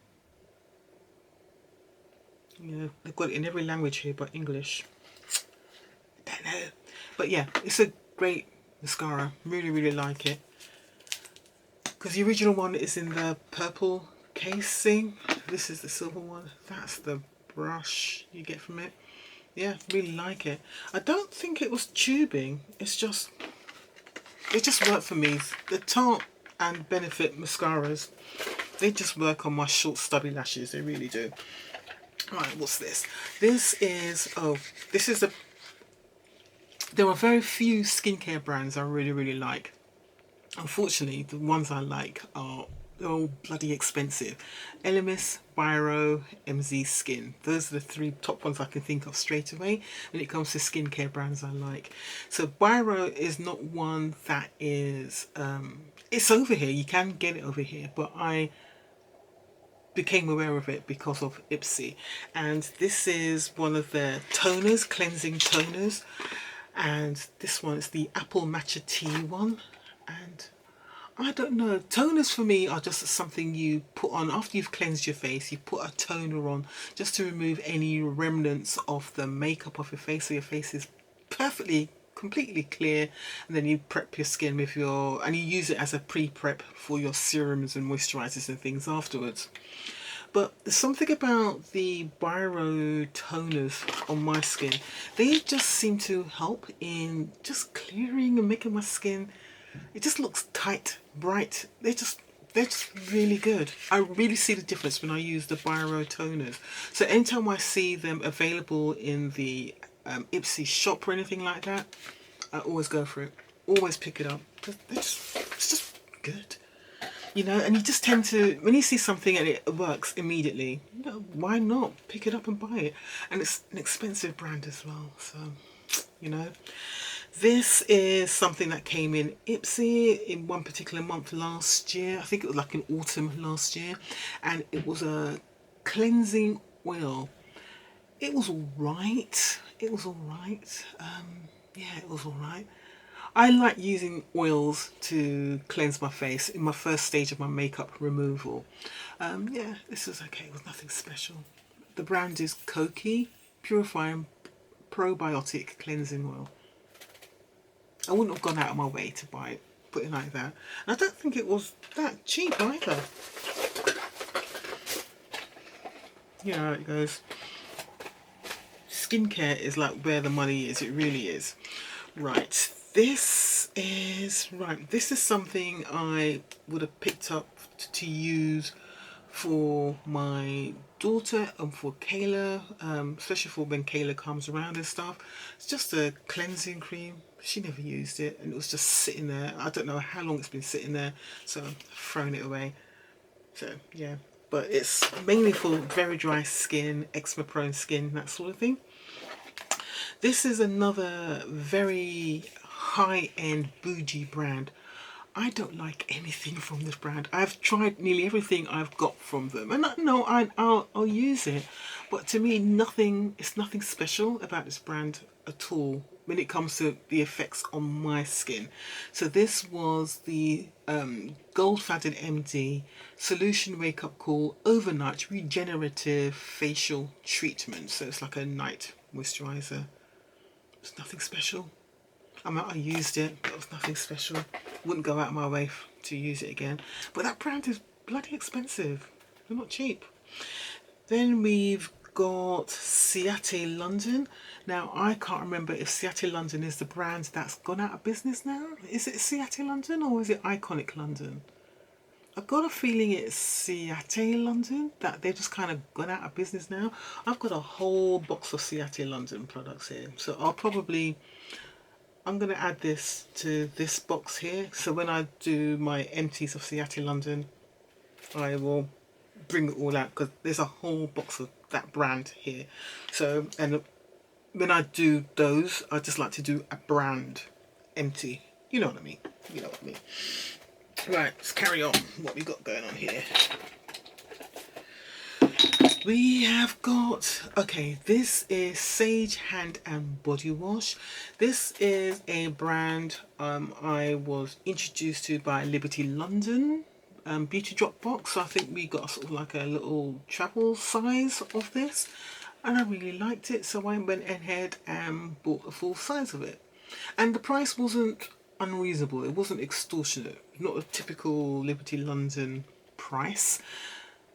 Yeah, they've got it in every language here but English. I don't know. But yeah, it's a great mascara. Really, really like it. Because the original one is in the purple casing. This is the silver one. That's the brush you get from it. Yeah, really like it. I don't think it was tubing. It's just, it just worked for me. The Tarte and Benefit mascaras, they just work on my short stubby lashes. They really do. Right, what's this? This is, oh, this is a, there are very few skincare brands I really, really like. Unfortunately, the ones I like are, they're all bloody expensive. Elemis, Biro, MZ Skin. Those are the three top ones I can think of straight away when it comes to skincare brands I like. So Biro is not one that is, it's over here. You can get it over here, but I became aware of it because of Ipsy. And this is one of their toners, cleansing toners. And this one is the Apple Matcha Tea one. And I don't know, toners for me are just something you put on after you've cleansed your face. You put a toner on just to remove any remnants of the makeup off your face, so your face is perfectly, completely clear. And then you prep your skin with your, and you use it as a pre-prep for your serums and moisturizers and things afterwards. But there's something about the Biro toners on my skin. They just seem to help in just clearing and making my skin, it just looks tight, bright. They're just really good. I really see the difference when I use the Biro toners. So anytime I see them available in the Ipsy shop or anything like that, I always go for it. Always pick it up. It's just good. You know, and you just tend to, when you see something and it works immediately, you know, why not pick it up and buy it? And it's an expensive brand as well, so, you know. This is something that came in Ipsy in one particular month last year. I think it was like in autumn last year. And it was a cleansing oil. It was alright. It was alright. Yeah, it was alright. I like using oils to cleanse my face in my first stage of my makeup removal. Yeah, this was okay. It was nothing special. The brand is Koki Purifying probiotic cleansing oil. I wouldn't have gone out of my way to buy it, put it like that. And I don't think it was that cheap either. You know how it goes. Skincare is like where the money is, it really is. Right, this is something I would have picked up to use for my daughter and for Kayla, especially for when Kayla comes around and stuff. It's just a cleansing cream. She never used it and it was just sitting there. I don't know how long it's been sitting there, so I've thrown it away. So yeah, but it's mainly for very dry skin, eczema prone skin, that sort of thing. This is another very high-end bougie brand. I don't like anything from this brand. I've tried nearly everything I've got from them, and I'll use it. But to me, it's nothing special about this brand at all when it comes to the effects on my skin. So this was the Gold Fatted MD Solution Wake Up Cool Overnight Regenerative Facial Treatment. So it's like a night moisturizer. It's nothing special. I used it, but it was nothing special. Wouldn't go out of my way to use it again. But that brand is bloody expensive. They're not cheap. Then we've got Ciate London. Now, I can't remember if Ciate London is the brand that's gone out of business now. Is it Ciate London or is it Iconic London? I've got a feeling it's Ciate London, that they've just kind of gone out of business now. I've got a whole box of Ciate London products here. So I'm going to add this to this box here. So when I do my empties of Ciate London, I will bring it all out because there's a whole box of that brand here. So, and when I do those, I just like to do a brand empty. You know what I mean? You know what I mean. Right, let's carry on. What we got going on here? We have got, okay, this is Sage Hand and Body Wash. This is a brand I was introduced to by Liberty London Beauty Drop Box. So I think we got sort of like a little travel size of this, and I really liked it. So I went ahead and bought a full size of it, and the price wasn't unreasonable. It wasn't extortionate. Not a typical Liberty London price.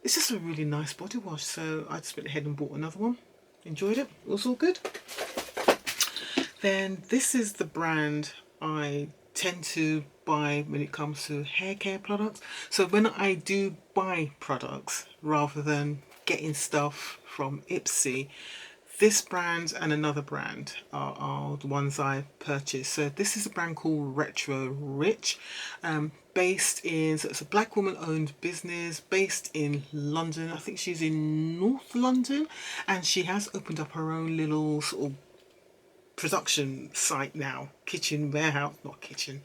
It's just a really nice body wash, so I just went ahead and bought another one. Enjoyed it. It was all good. Then this is the brand I tend to buy when it comes to hair care products. So when I do buy products, rather than getting stuff from Ipsy, this brand and another brand are the ones I purchased. So this is a brand called Retro Rich, based in, so it's a black woman owned business based in London. I think she's in North London, and she has opened up her own little sort of production site now, kitchen warehouse, not kitchen.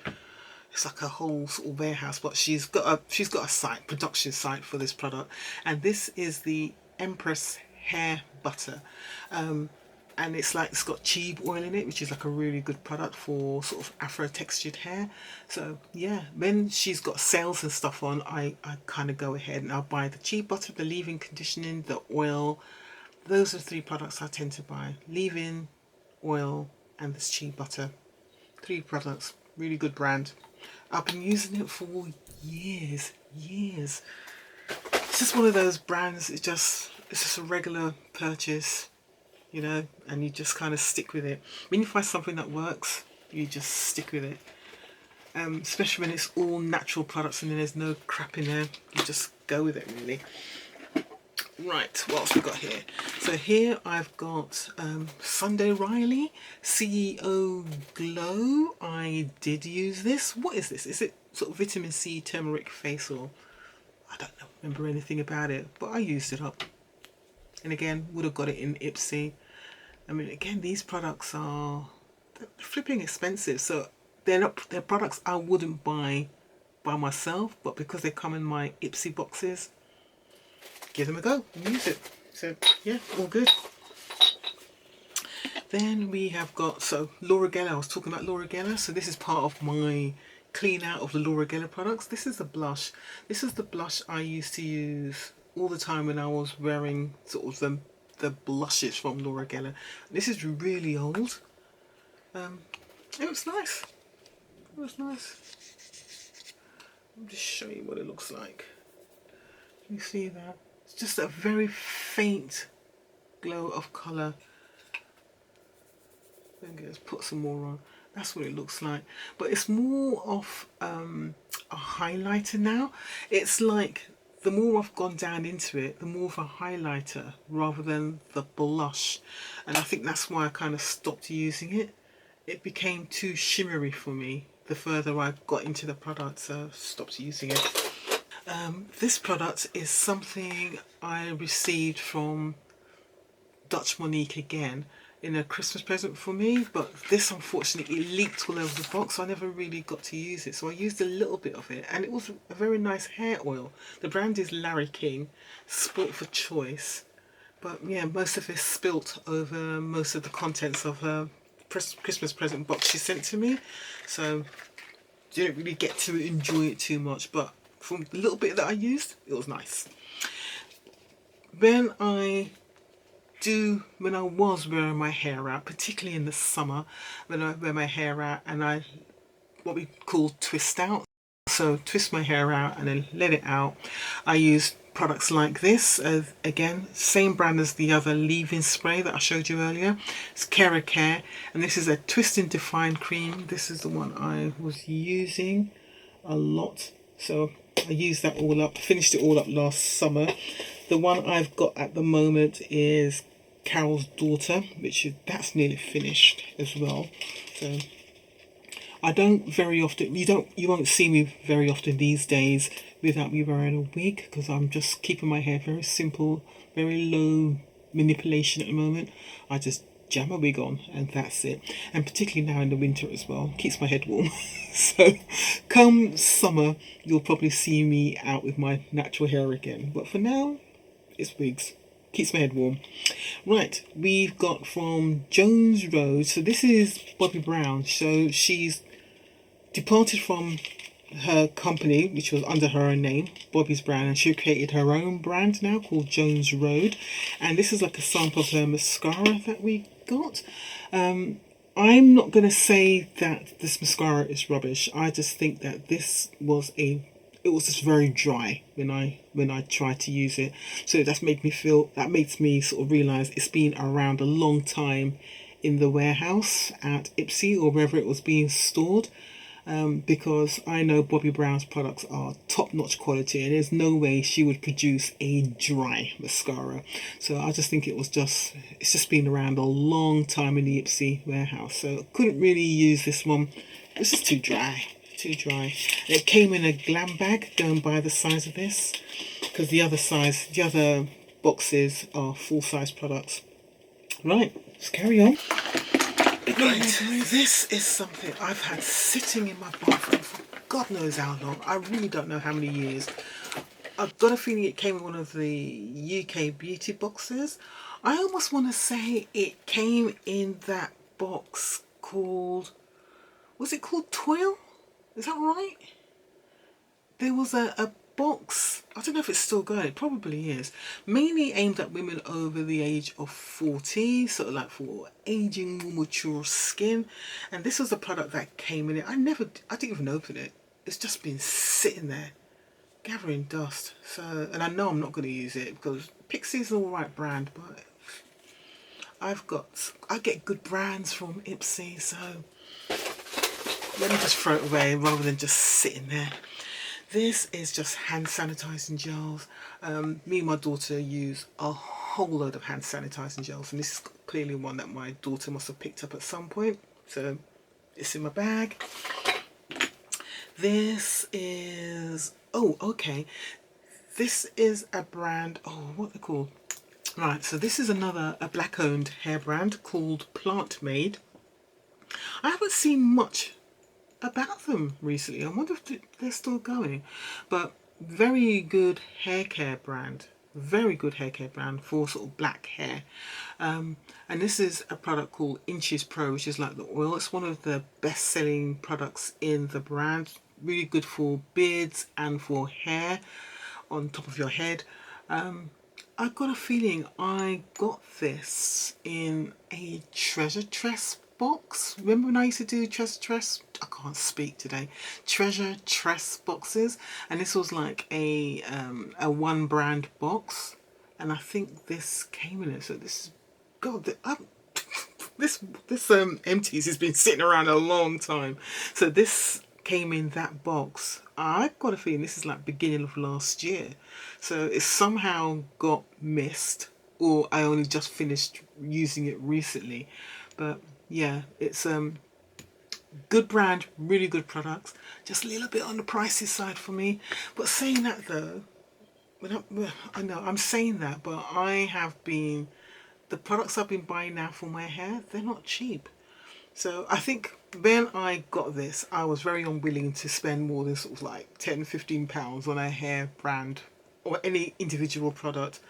It's like a whole sort of warehouse, but she's got a site, production site for this product, and this is the Empress Hair Butter, and it's got cheap oil in it, which is like a really good product for sort of afro textured hair. So yeah, when she's got sales and stuff on, I kind of go ahead and I'll buy the cheap butter, the leave-in conditioning, the oil. Those are 3 products I tend to buy: leave-in, oil, and this cheap butter. 3 products, really good brand. I've been using it for years. It's just one of those brands, it's just a regular purchase, you know, and you just kind of stick with it. When you find something that works, you just stick with it. Especially when it's all natural products and then there's no crap in there, you just go with it, really. Right, what else we got here? So here I've got Sunday Riley CEO Glow. I did use this. What is this? Is it sort of vitamin C turmeric face oil? I don't remember anything about it, but I used it up. And again, would have got it in Ipsy. I mean, again, these products are flipping expensive, so they're products I wouldn't buy by myself, but because they come in my Ipsy boxes, give them a go and use it. So yeah, all good. Then we have got, so Laura Geller. I was talking about Laura Geller, so this is part of my clean out of the Laura Geller products. This is the blush. This is the blush I used to use all the time when I was wearing sort of the blushes from Laura Geller. This is really old. It was nice. It was nice. I'll just show you what it looks like. You see that? It's just a very faint glow of colour. Let's put some more on. That's what it looks like. But it's more of a highlighter now. It's like the more I've gone down into it, the more of a highlighter rather than the blush. And I think that's why I kind of stopped using it. It became too shimmery for me the further I got into the product, so I stopped using it. This product is something I received from Dutch Monique again in a Christmas present for me, but this unfortunately leaked all over the box, so I never really got to use it. So I used a little bit of it, and it was a very nice hair oil. The brand is Larry King, Sport for Choice, but yeah, most of it spilt over most of the contents of her Christmas present box she sent to me, so didn't really get to enjoy it too much, but from the little bit that I used, it was nice. When I was wearing my hair out, particularly in the summer, when I wear my hair out and I what we call twist out, so twist my hair out and then let it out, I use products like this. Again, same brand as the other leave-in spray that I showed you earlier. It's Cara Care, and this is a twist and define cream. This is the one I was using a lot, so I used that all up, finished it all up last summer. The one I've got at the moment is Carol's Daughter, that's nearly finished as well. So I don't very often, you won't see me very often these days without me wearing a wig, because I'm just keeping my hair very simple, very low manipulation at the moment. I just jam a wig on and that's it. And particularly now in the winter as well, keeps my head warm. So come summer, you'll probably see me out with my natural hair again. But for now, it's wigs. Keeps my head warm. Right, we've got from Jones Road. So this is Bobbi Brown. So she's departed from her company, which was under her own name, Bobbi's Brown, and she created her own brand now called Jones Road. And this is like a sample of her mascara that we got. I'm not going to say that this mascara is rubbish. I just think that this was it was just very dry when I tried to use it. So that makes me sort of realise it's been around a long time in the warehouse at Ipsy or wherever it was being stored. Because I know Bobbi Brown's products are top-notch quality, and there's no way she would produce a dry mascara. So I just think it's just been around a long time in the Ipsy warehouse. So I couldn't really use this one. It was just too dry. It came in a glam bag. Go and buy the size of this, because the other boxes are full-size products. Right, let's carry on. Right, this is something I've had sitting in my bathroom for God knows how long. I really don't know how many years. I've got a feeling it came in one of the UK beauty boxes. I almost want to say it came in that box called, was it called Toil? Is that right? There was a box, I don't know if it's still going, it probably is, mainly aimed at women over the age of 40, sort of like for aging, more mature skin. And this was a product that came in it. I didn't even open it. It's just been sitting there gathering dust. So, and I know I'm not going to use it because Pixie's an alright brand, but I get good brands from Ipsy, so let me just throw it away rather than just sitting there. This is just hand sanitizing gels. Me and my daughter use a whole load of hand sanitizing gels, and this is clearly one that my daughter must have picked up at some point. So it's in my bag. This is, oh, okay. This is a brand, oh, what are they called? Right, so this is a black-owned hair brand called Plant Made. I haven't seen much about them recently. I wonder if they're still going, but very good hair care brand, very good hair care brand for sort of black hair. And this is a product called Inches Pro, which is like the oil. It's one of the best selling products in the brand, really good for beards and for hair on top of your head. I got a feeling I got this in a treasure tress box. Remember when I used to do treasure tress? I can't speak today. Treasure tress boxes, and this was like a one brand box, and I think this came in it. So this is God. This empties has been sitting around a long time. So this came in that box. I got a feeling this is like beginning of last year. So it somehow got missed, or I only just finished using it recently. But yeah, it's good brand, really good products. Just a little bit on the pricey side for me. But saying that though, I know I'm saying that, but I have been the products I've been buying now for my hair, they're not cheap. So I think when I got this, I was very unwilling to spend more than sort of like £10, £15 on a hair brand or any individual product.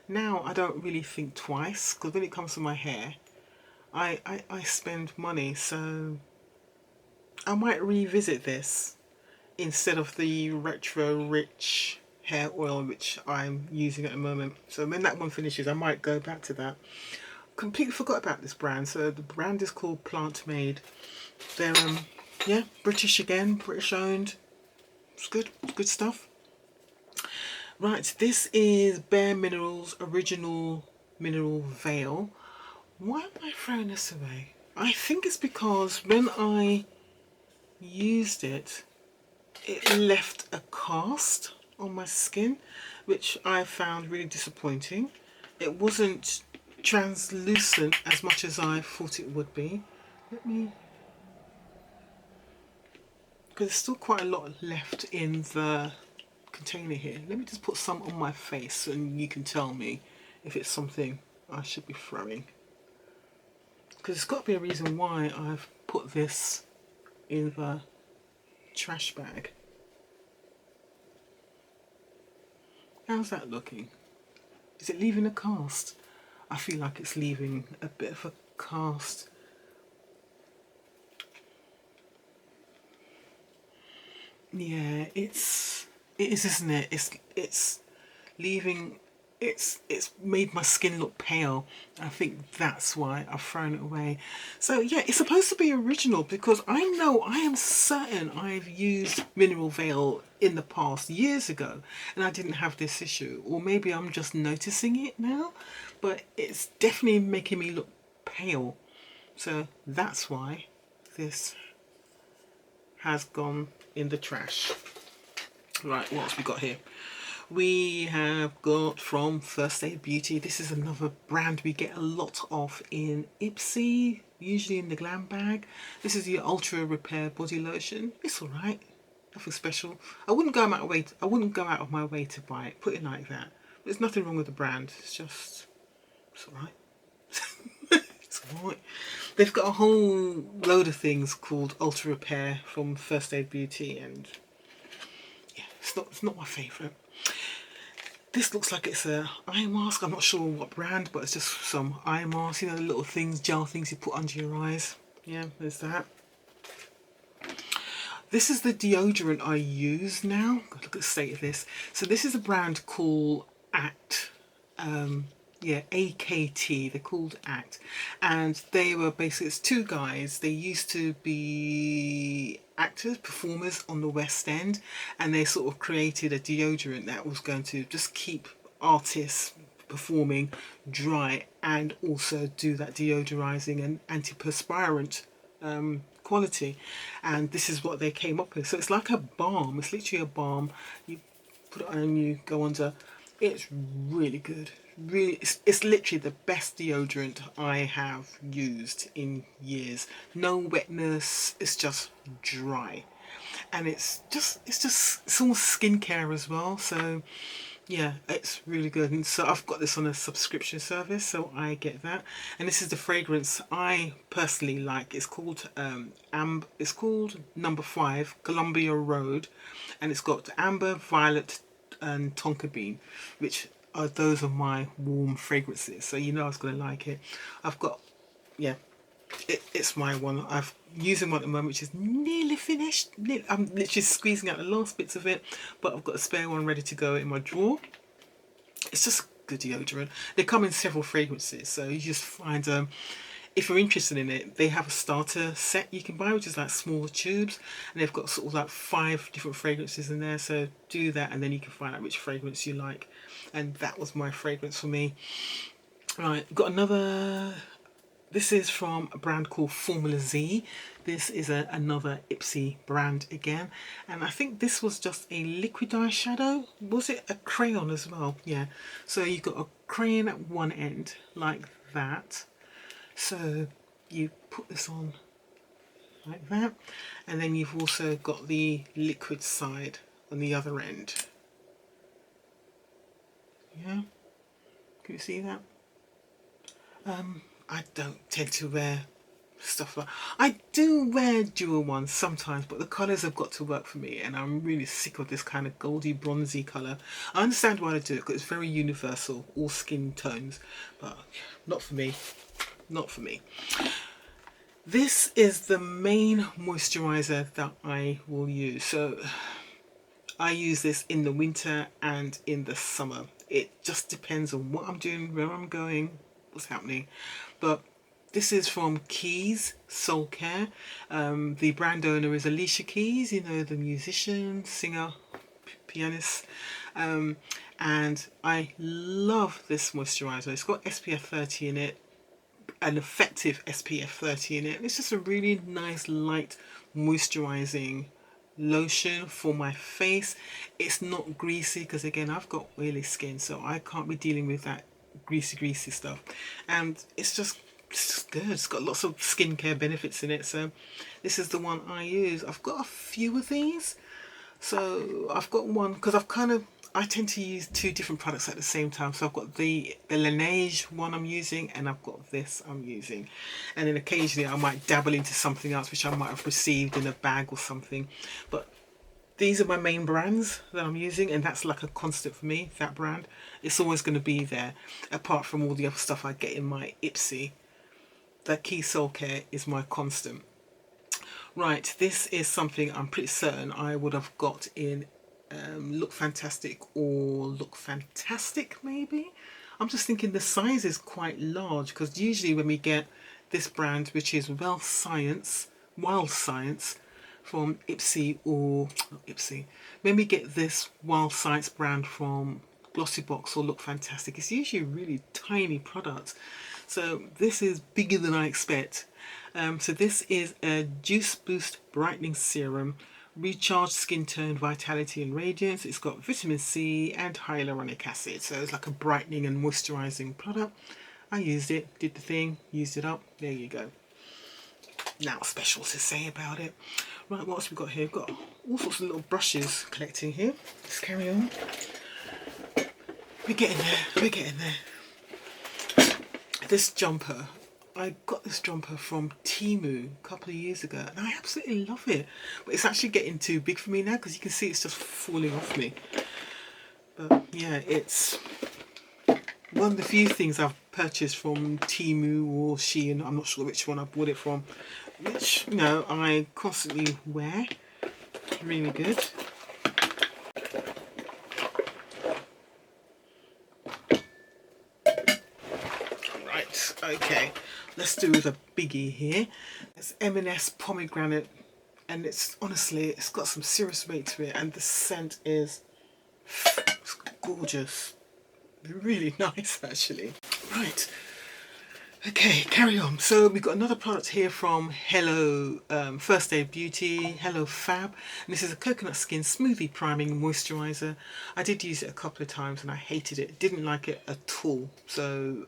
Now I don't really think twice because when it comes to my hair, I spend money. So I might revisit this instead of the retro rich hair oil which I'm using at the moment. So when that one finishes, I might go back to that. Completely forgot about this brand. So the brand is called Plant Made. They're yeah, British again, British owned. It's good, good stuff. Right, this is Bare Minerals Original Mineral Veil. Why am I throwing this away? I think it's because when I used it, it left a cast on my skin, which I found really disappointing. It wasn't translucent as much as I thought it would be. Let me, because there's still quite a lot left in the container here. Let me just put some on my face and you can tell me if it's something I should be throwing. Because there's got to be a reason why I've put this in the trash bag. How's that looking? Is it leaving a cast? I feel like it's leaving a bit of a cast. Yeah, it is, isn't it? It's leaving. It's made my skin look pale. I think that's why I've thrown it away. So yeah, it's supposed to be original because I know I am certain I've used Mineral Veil in the past years ago and I didn't have this issue, or maybe I'm just noticing it now, but it's definitely making me look pale. So that's why this has gone in the trash. Right, what else we got here? We have got from First Aid Beauty. This is another brand we get a lot of in Ipsy, usually in the glam bag. This is the Ultra Repair Body Lotion. It's alright, nothing special. I wouldn't go out of my way. I wouldn't go out of my way to buy it. Put it like that. There's nothing wrong with the brand. It's just, it's alright. It's alright. They've got a whole load of things called Ultra Repair from First Aid Beauty, and yeah, it's not my favourite. This looks like it's a eye mask. I'm not sure what brand, but it's just some eye mask. You know, the little things, gel things you put under your eyes. Yeah, there's that. This is the deodorant I use now. Look at the state of this. So this is a brand called Act. Yeah, AKT. They're called Act, and they were basically, it's two guys. They used to be actors, performers on the West End, and they sort of created a deodorant that was going to just keep artists performing dry and also do that deodorizing and antiperspirant quality. And this is what they came up with. So it's like a balm. It's literally a balm. You put it on and you go under. It's really good. Really, it's literally the best deodorant I have used in years. No wetness. It's just dry, and it's almost skincare as well. So yeah, it's really good. And so I've got this on a subscription service, so I get that. And this is the fragrance I personally like. It's called It's called Number 5 Columbia Road, and it's got amber, violet, and tonka bean, which are those are my warm fragrances. So you know I was going to like it. I've got, yeah, it's my one. I've using one at the moment, which is nearly finished. I'm literally squeezing out the last bits of it, but I've got a spare one ready to go in my drawer. It's just good deodorant. They come in several fragrances, so you just find if you're interested in it, they have a starter set you can buy, which is like smaller tubes, and they've got sort of like 5 different fragrances in there. So do that, and then you can find out which fragrance you like. And that was my fragrance for me. Right, got another. This is from a brand called Formula Z. This is another Ipsy brand again. And I think this was just a liquid eyeshadow. Was it a crayon as well? Yeah. So you've got a crayon at one end, like that. So you put this on like that. And then you've also got the liquid side on the other end. Yeah. Can you see that? I don't tend to wear stuff like, I do wear dual ones sometimes, but the colours have got to work for me, and I'm really sick of this kind of goldy bronzy colour. I understand why they do it because it's very universal, all skin tones, but not for me. Not for me. This is the main moisturiser that I will use. So I use this in the winter and in the summer. It just depends on what I'm doing, where I'm going, what's happening. But this is from Keys Soul Care. The brand owner is Alicia Keys, you know, the musician, singer, pianist. And I love this moisturiser. It's got SPF 30 in it, an effective SPF 30 in it. It's just a really nice, light, moisturising lotion for my face. It's not greasy because, again, I've got oily skin, so I can't be dealing with that greasy stuff. And it's just good. It's got lots of skincare benefits in it, so this is the one I use. I've got a few of these. So I've got one because I tend to use 2 different products at the same time. So I've got the Laneige one I'm using, and I've got this I'm using. And then occasionally I might dabble into something else which I might have received in a bag or something. But these are my main brands that I'm using, and that's like a constant for me, that brand. It's always going to be there, apart from all the other stuff I get in my Ipsy. The Key Soul Care is my constant. Right, this is something I'm pretty certain I would have got in Look Fantastic or Look Fantastic maybe. I'm just thinking the size is quite large, because usually when we get this brand, which is Wild Science from Ipsy, or not Ipsy, when we get this Wild Science brand from Glossybox or Look Fantastic, it's usually a really tiny product. So this is bigger than I expect. So this is a Juice Boost Brightening Serum, recharged skin tone, vitality and radiance. It's got vitamin C and hyaluronic acid, so it's like a brightening and moisturising product. I used it, did the thing, used it up, there you go. Now special to say about it. Right, what else we got here? We've got all sorts of little brushes collecting here. Let's carry on. We're getting there. This jumper, I got this jumper from Temu a couple of years ago, and I absolutely love it. But it's actually getting too big for me now, because you can see it's just falling off me. But yeah, it's one of the few things I've purchased from Temu or Shein, I'm not sure which one I bought it from, which, you know, I constantly wear. Really good. Right, okay, let's do with a biggie here. It's M&S pomegranate, and it's honestly, it's got some serious weight to it, and the scent is gorgeous. Really nice, actually. Right, okay, carry on. So we've got another product here from Hello First Aid Beauty, Hello Fab, and this is a coconut skin smoothie priming moisturiser. I did use it a couple of times and I hated it, didn't like it at all. So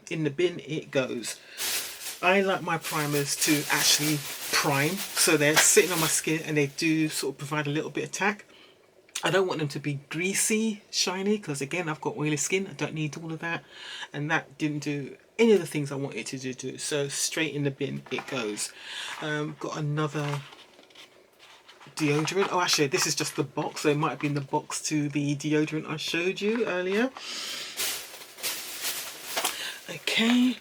in the bin it goes. I like my primers to actually prime, so they're sitting on my skin and they do sort of provide a little bit of tack. I don't want them to be greasy, shiny, because again, I've got oily skin. I don't need all of that. And that didn't do any of the things I wanted to do. So straight in the bin it goes. Got another deodorant. Oh, actually, this is just the box. So it might have been the box to the deodorant I showed you earlier. Okay.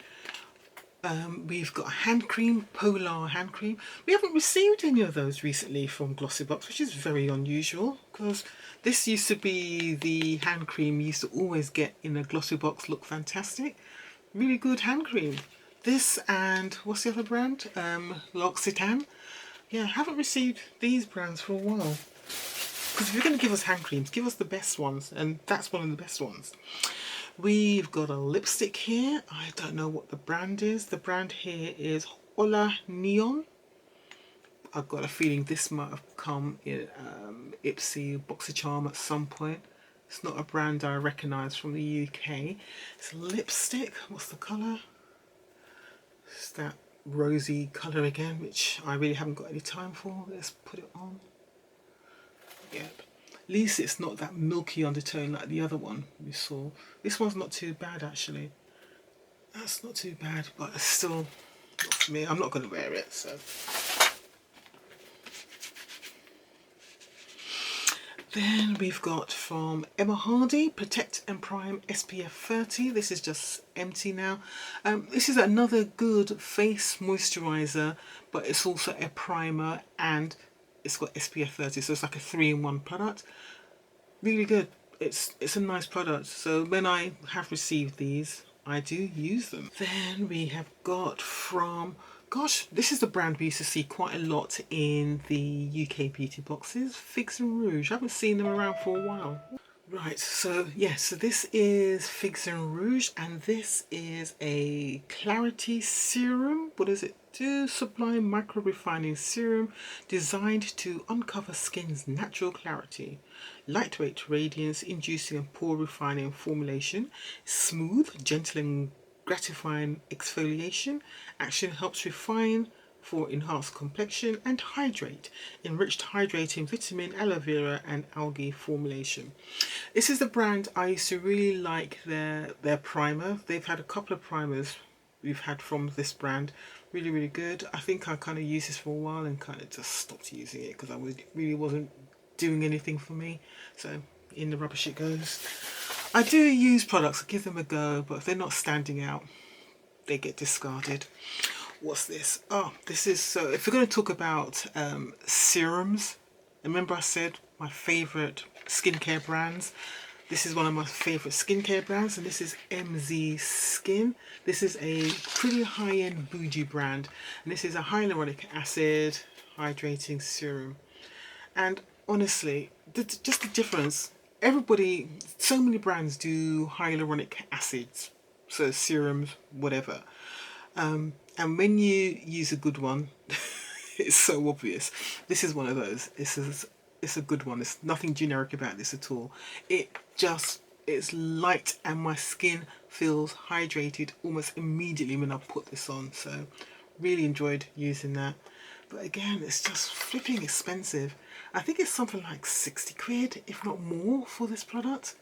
We've got a hand cream, Polar hand cream. We haven't received any of those recently from Glossybox, which is very unusual, because This used to be the hand cream you used to always get in a Glossybox. Look fantastic. Really good hand cream. This and what's the other brand? L'Occitane. Yeah, I haven't received these brands for a while. Because if you're going to give us hand creams, give us the best ones. And that's one of the best ones. We've got a lipstick here. I don't know what the brand is. The brand here is Hola Neon. I've got a feeling this might have come in Ipsy Boxycharm at some point. It's not a brand I recognise from the UK. It's a lipstick. What's the colour? It's that rosy colour again, which I really haven't got any time for. Let's put it on. Yep. At least it's not that milky undertone like the other one we saw. This one's not too bad actually. That's not too bad, but it's still not for me. I'm not going to wear it, so. Then we've got from Emma Hardy, Protect and Prime SPF 30. This is just empty now. This is another good face moisturiser, but it's also a primer and it's got SPF 30, so it's like a 3-in-1 product. Really good. It's a nice product. So when I have received these, I do use them. Then we have got from, gosh, this is the brand we used to see quite a lot in the UK beauty boxes, Figs and Rouge. I haven't seen them around for a while. Right, so yes, so this is Figs and Rouge, and this is a clarity serum. What does it do? Sublime micro refining serum designed to uncover skin's natural clarity. Lightweight radiance inducing and pore refining formulation. Smooth, gentle and gratifying exfoliation. Action helps refine for enhanced complexion and hydrate. Enriched hydrating vitamin, aloe vera and algae formulation. This is the brand I used to really like their primer. They've had a couple of primers we've had from this brand. Really good. I think I kind of used this for a while and kind of just stopped using it because I really wasn't doing anything for me. So in the rubbish it goes. I do use products, I give them a go, but if they're not standing out, they get discarded. What's this? Oh, this is, so if we're going to talk about serums, remember I said my favourite skincare brands. This is one of my favourite skincare brands, and this is MZ Skin. This is a pretty high-end bougie brand, and this is a hyaluronic acid hydrating serum. And honestly, just the difference, everybody, so many brands do hyaluronic acids, so serums, whatever. And when you use a good one, it's so obvious. This is one of those. It's a good one. There's nothing generic about this at all. It's light and my skin feels hydrated almost immediately when I put this on. So really enjoyed using that. But again, it's just flipping expensive. I think it's something like 60 quid, if not more, for this product.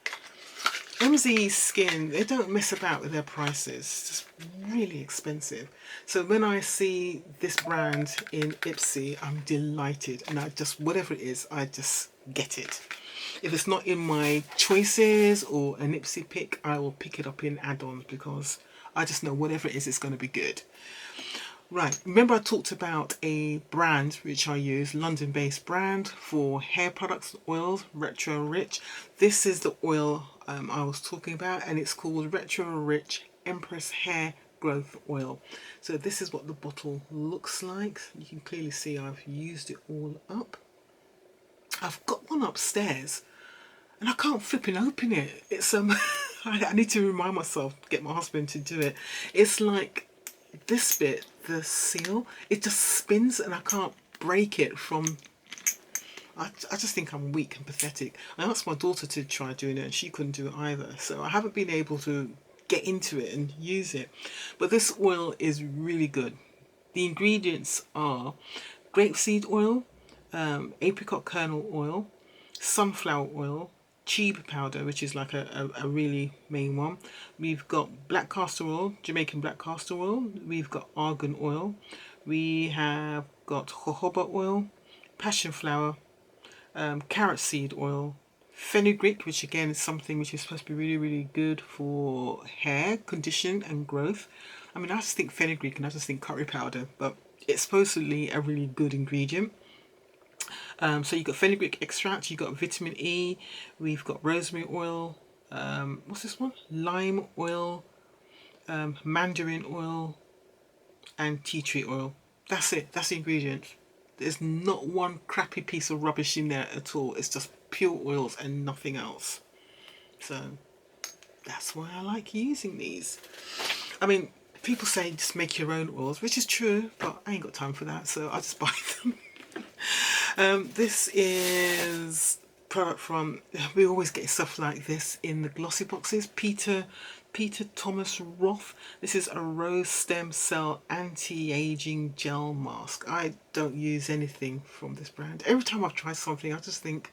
MZ Skin, they don't mess about with their prices. It's just really expensive. So when I see this brand in Ipsy, I'm delighted. And I just, whatever it is, I just get it. If it's not in my choices or an Ipsy pick, I will pick it up in add-ons because I just know whatever it is, it's going to be good. Right, remember I talked about a brand which I use, London-based brand for hair products, oils, Retro Rich. This is the oil I was talking about, and it's called Retro Rich Empress Hair Growth Oil. So this is what the bottle looks like. You can clearly see I've used it all up. I've got one upstairs and I can't flip and open it. It's I need to remind myself, get my husband to do it. It's like this bit, the seal, it just spins and I can't break it from, I just think I'm weak and pathetic. I asked my daughter to try doing it and she couldn't do it either. So I haven't been able to get into it and use it. But this oil is really good. The ingredients are grapeseed oil, apricot kernel oil, sunflower oil, cheap powder, which is like a really main one. We've got black castor oil, Jamaican black castor oil. We've got argan oil. We have got jojoba oil, passion flower, carrot seed oil, fenugreek, which again is something which is supposed to be really good for hair condition and growth. I mean, I just think fenugreek and I just think curry powder, but it's supposedly a really good ingredient. So you've got fenugreek extract, you've got vitamin E, we've got rosemary oil, what's this one? Lime oil, mandarin oil, and tea tree oil. That's it, that's the ingredients. There's not one crappy piece of rubbish in there at all. It's just pure oils and nothing else. So that's why I like using these. I mean, people say just make your own oils, which is true, but I ain't got time for that, so I just buy them. This is product from, we always get stuff like this in the glossy boxes. Peter Thomas Roth. This is a rose stem cell anti-aging gel mask. I don't use anything from this brand. Every time I've tried something, I just think,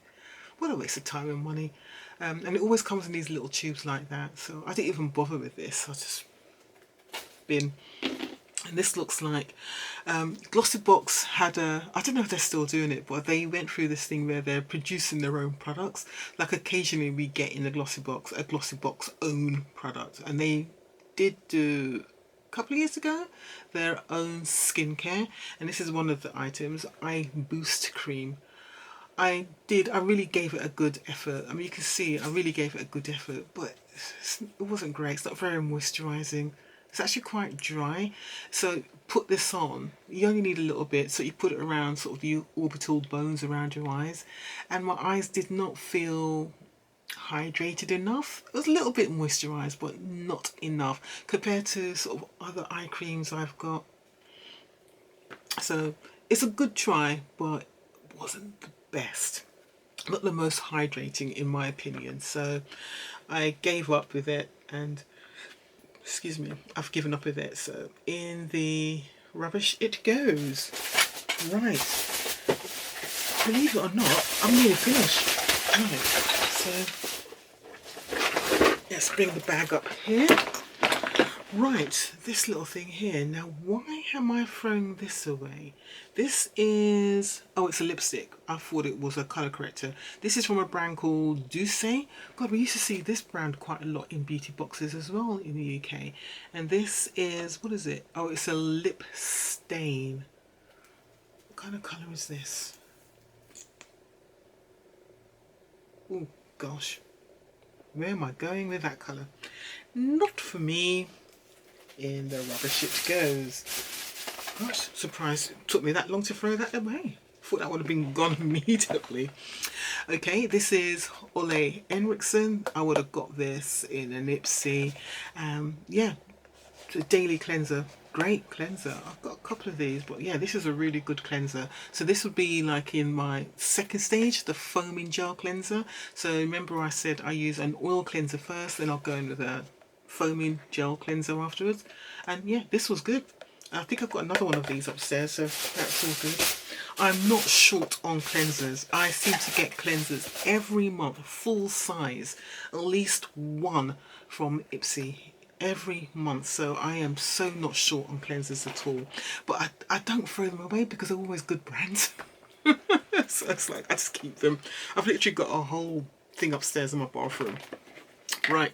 what a waste of time and money. And it always comes in these little tubes like that, so I didn't even bother with this. I just bin. And this looks like Glossybox had a, I don't know if they're still doing it, but they went through this thing where they're producing their own products. Like occasionally we get in a Glossybox own product, and they did do a couple of years ago their own skincare, and this is one of the items, Eye Boost Cream. I really gave it a good effort. I mean, you can see I really gave it a good effort, but it wasn't great. It's not very moisturising. It's actually quite dry. So put this on. You only need a little bit, so you put it around sort of the orbital bones around your eyes. And my eyes did not feel hydrated enough. It was a little bit moisturised, but not enough compared to sort of other eye creams I've got. So it's a good try, but it wasn't the best. Not the most hydrating in my opinion. So I gave up with it, and excuse me, I've given up with it. So in the rubbish it goes. Right, believe it or not, I'm nearly finished. Right, so let's bring the bag up here. Right, this little thing here. Now, why am I throwing this away? This is, oh, it's a lipstick. I thought it was a colour corrector. This is from a brand called Douce. God, we used to see this brand quite a lot in beauty boxes as well in the UK. And this is, what is it? Oh, it's a lip stain. What kind of colour is this? Oh, gosh. Where am I going with that colour? Not for me. In the rubbish it goes. Gosh, surprised it took me that long to throw that away. Thought that would have been gone immediately. Okay, this is Ole Henriksen. I would have got this in an Ipsy. Yeah, it's a daily cleanser. Great cleanser. I've got a couple of these, but yeah, this is a really good cleanser. So this would be like in my second stage, the foaming gel cleanser. So remember I said I use an oil cleanser first, then I'll go in with a foaming gel cleanser afterwards. And yeah, this was good. I think I've got another one of these upstairs, so that's all good. I'm not short on cleansers. I seem to get cleansers every month, full size, at least one from Ipsy every month. So I am so not short on cleansers at all. But I don't throw them away because they're always good brands. So it's like I just keep them. I've literally got a whole thing upstairs in my bathroom. Right.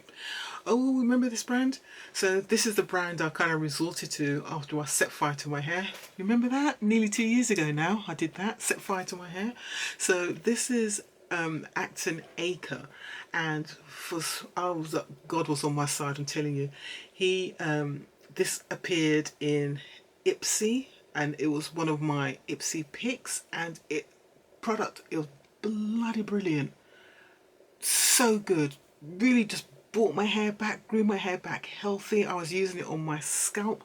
Oh, remember this brand? So this is the brand I kind of resorted to after I set fire to my hair. Remember that? Nearly 2 years ago now I did that, set fire to my hair. So this is Acton Acre, and God was on my side, I'm telling you. This appeared in Ipsy, and it was one of my Ipsy picks, and it was bloody brilliant. So good. Really just brought my hair back, grew my hair back healthy. I was using it on my scalp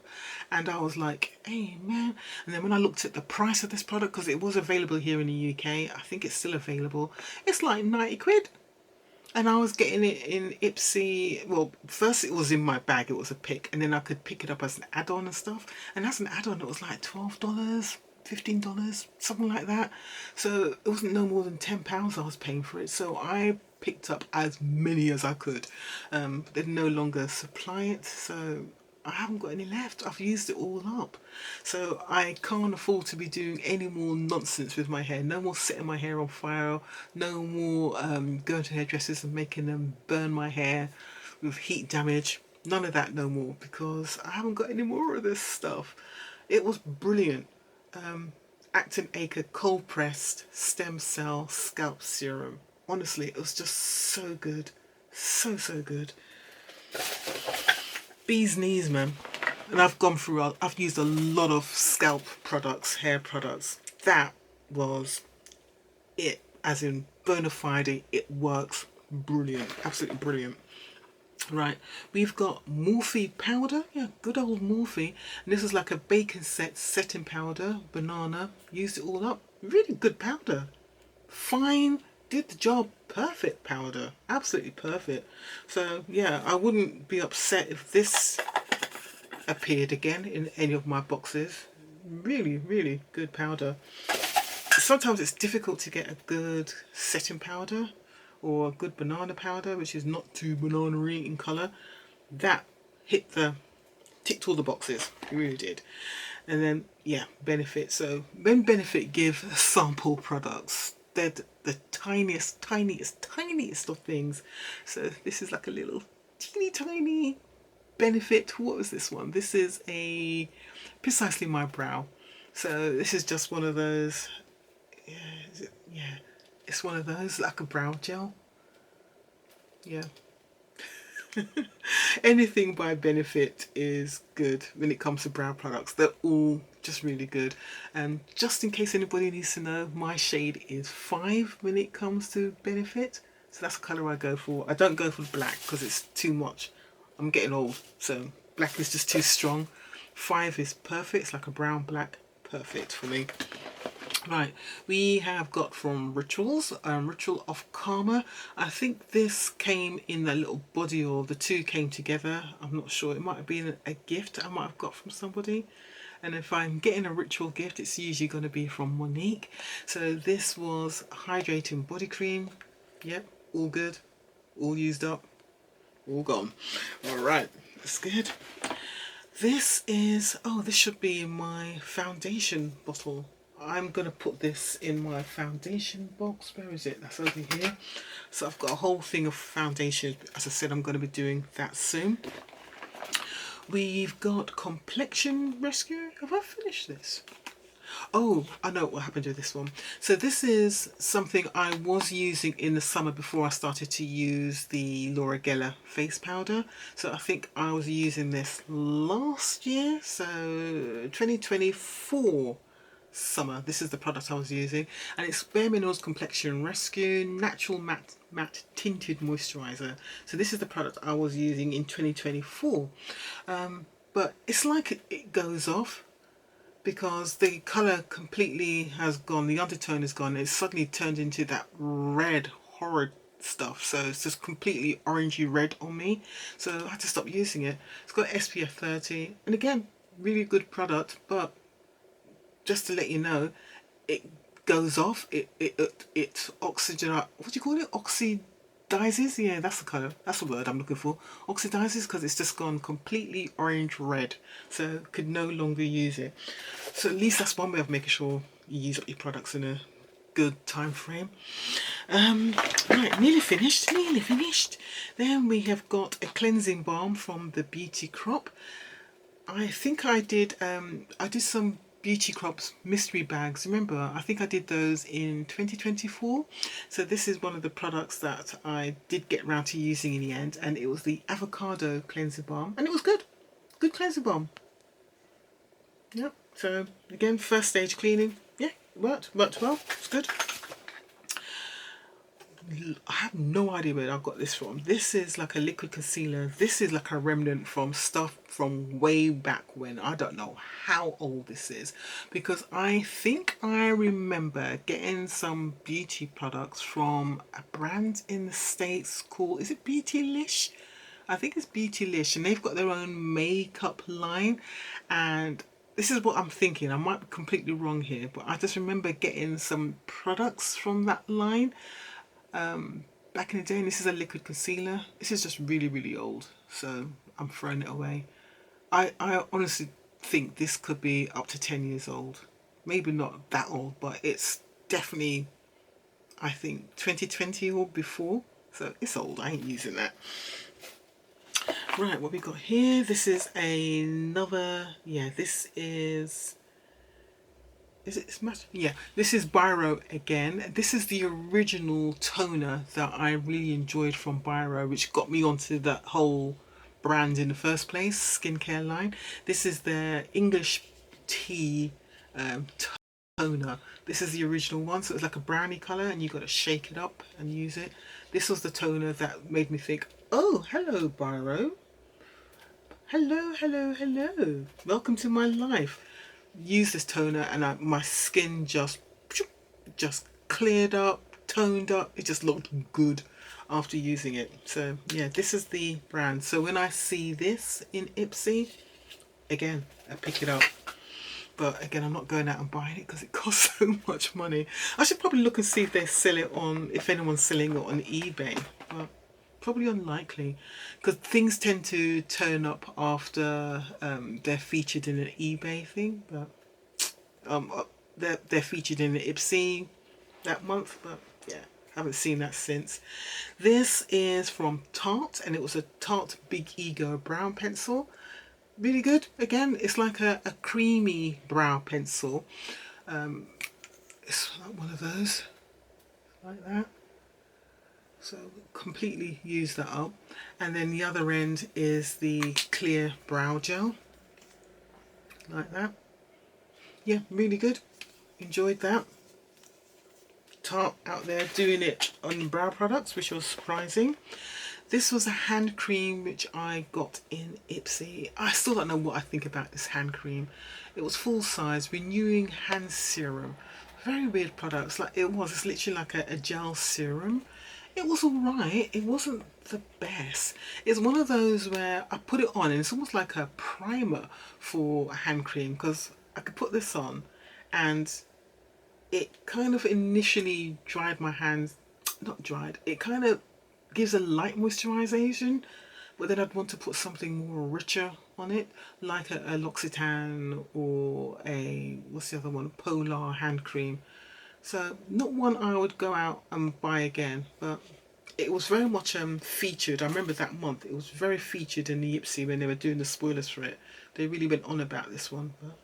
and I was like, hey man. And then when I looked at the price of this product, because it was available here in the UK, I think it's still available, it's like 90 quid. And I was getting it in Ipsy. Well, first it was in my bag, it was a pick, and then I could pick it up as an add-on and stuff. And as an add-on it was like $12, $15, something like that. So it wasn't no more than £10 I was paying for it. So I picked up as many as I could. They no longer supply it, so I haven't got any left. I've used it all up. So I can't afford to be doing any more nonsense with my hair. No more setting my hair on fire. No more going to hairdressers and making them burn my hair with heat damage. None of that no more, because I haven't got any more of this stuff. It was brilliant. Acton Acre cold pressed stem cell scalp serum. Honestly, it was just so good. So, so good. Bee's knees, man. And I've used a lot of scalp products, hair products. That was it. As in, bona fide, it works brilliant. Absolutely brilliant. Right, we've got Morphe powder, yeah, good old Morphe. And this is like a bacon setting powder, banana, used it all up. Really good powder. Fine, did the job, perfect powder, absolutely perfect. So yeah, I wouldn't be upset if this appeared again in any of my boxes. Really, really good powder. Sometimes it's difficult to get a good setting powder or a good banana powder, which is not too banana-y in colour. That ticked all the boxes. It really did. And then yeah, Benefit. So when Benefit give sample products, they're the tiniest, tiniest, tiniest of things. So this is like a little teeny tiny Benefit. What was this one? This is a Precisely My Brow. So this is just one of those. Yeah, yeah, it's one of those, like a brow gel. Yeah. Anything by Benefit is good when it comes to brow products. They're all just really good. And just in case anybody needs to know, my shade is 5 when it comes to Benefit. So that's the colour I go for. I don't go for black because it's too much. I'm getting old, so black is just too strong. 5 is perfect. It's like a brown black. Perfect for me. Right, we have got from Rituals, Ritual of Karma. I think this came in the little body, or the two came together. I'm not sure. It might have been a gift I might have got from somebody. And if I'm getting a ritual gift, it's usually going to be from Monique. So this was hydrating body cream. Yep, all good, all used up, all gone. All right, that's good. This is, oh, this should be my foundation bottle. I'm going to put this in my foundation box. Where is it? That's over here. So I've got a whole thing of foundation. As I said, I'm going to be doing that soon. We've got Complexion Rescue. Have I finished this? Oh, I know what happened to this one. So this is something I was using in the summer before I started to use the Laura Geller face powder. So I think I was using this last year, so 2024 summer. This is the product I was using, and it's Bare Minerals Complexion Rescue Natural Matte Tinted Moisturizer. So this is the product I was using in 2024. But it's like it goes off, because the colour completely has gone, the undertone is gone, it's suddenly turned into that red horrid stuff, so it's just completely orangey red on me, so I had to stop using it. It's got SPF 30, and again, really good product, but just to let you know, it goes off, it oxygen, what do you call it, oxidizes, yeah, that's the colour, that's the word I'm looking for, oxidizes, because it's just gone completely orange red, so could no longer use it. So at least that's one way of making sure you use up your products in a good time frame. Right, nearly finished, nearly finished. Then we have got a cleansing balm from the Beauty Crop. I think I did some Beauty Crops mystery bags. Remember, I think I did those in 2024. So this is one of the products that I did get around to using in the end, and it was the avocado cleansing balm, and it was good. Good cleansing balm. Yep. So again, first stage cleaning. Yeah, worked well. It's good. I have no idea where I got this from. This is like a liquid concealer. This is like a remnant from stuff from way back when. I don't know how old this is, because I think I remember getting some beauty products from a brand in the States called, is it Beautylish? I think it's Beautylish, and they've got their own makeup line, and this is what I'm thinking. I might be completely wrong here, but I just remember getting some products from that line back in the day, and this is a liquid concealer. This is just really, really old, so I'm throwing it away. I honestly think this could be up to 10 years old. Maybe not that old, but it's definitely, I think, 2020 or before. So it's old. I ain't using that. Right, what we got here? This is another, yeah, this is Is it? Yeah, this is Biro again. This is the original toner that I really enjoyed from Biro, which got me onto that whole brand in the first place, skincare line. This is their English tea um, toner. This is the original one, so it's like a brownie colour, and you got to shake it up and use it. This was the toner that made me think, oh, hello, Biro. Hello, hello, hello. Welcome to my life. Use this toner, and my skin just cleared up, toned up. It just looked good after using it. So yeah, this is the brand. So when I see this in Ipsy, again, I pick it up. But again, I'm not going out and buying it because it costs so much money. I should probably look and see if they sell it on, if anyone's selling it on eBay. But probably unlikely, because things tend to turn up after they're featured in an eBay thing. But they're featured in the Ipsy that month. But yeah, haven't seen that since. This is from Tarte, and it was a Tarte Big Ego brown pencil. Really good. Again, it's like a creamy brow pencil. It's like one of those, like that. So completely use that up. And then the other end is the clear brow gel, like that. Yeah, really good. Enjoyed that. Tarte out there doing it on brow products, which was surprising. This was a hand cream which I got in Ipsy. I still don't know what I think about this hand cream. It was full size, renewing hand serum. Very weird products. Like it's literally like a gel serum. It was alright. It wasn't the best. It's one of those where I put it on and it's almost like a primer for a hand cream, because I could put this on and it kind of initially dried my hands. Not dried. It kind of gives a light moisturization, but then I'd want to put something more richer on it, like a L'Occitane or a, what's the other one, Polar hand cream. So not one I would go out and buy again, but it was very much featured. I remember that month it was very featured in the Ipsy when they were doing the spoilers for it. They really went on about this one. But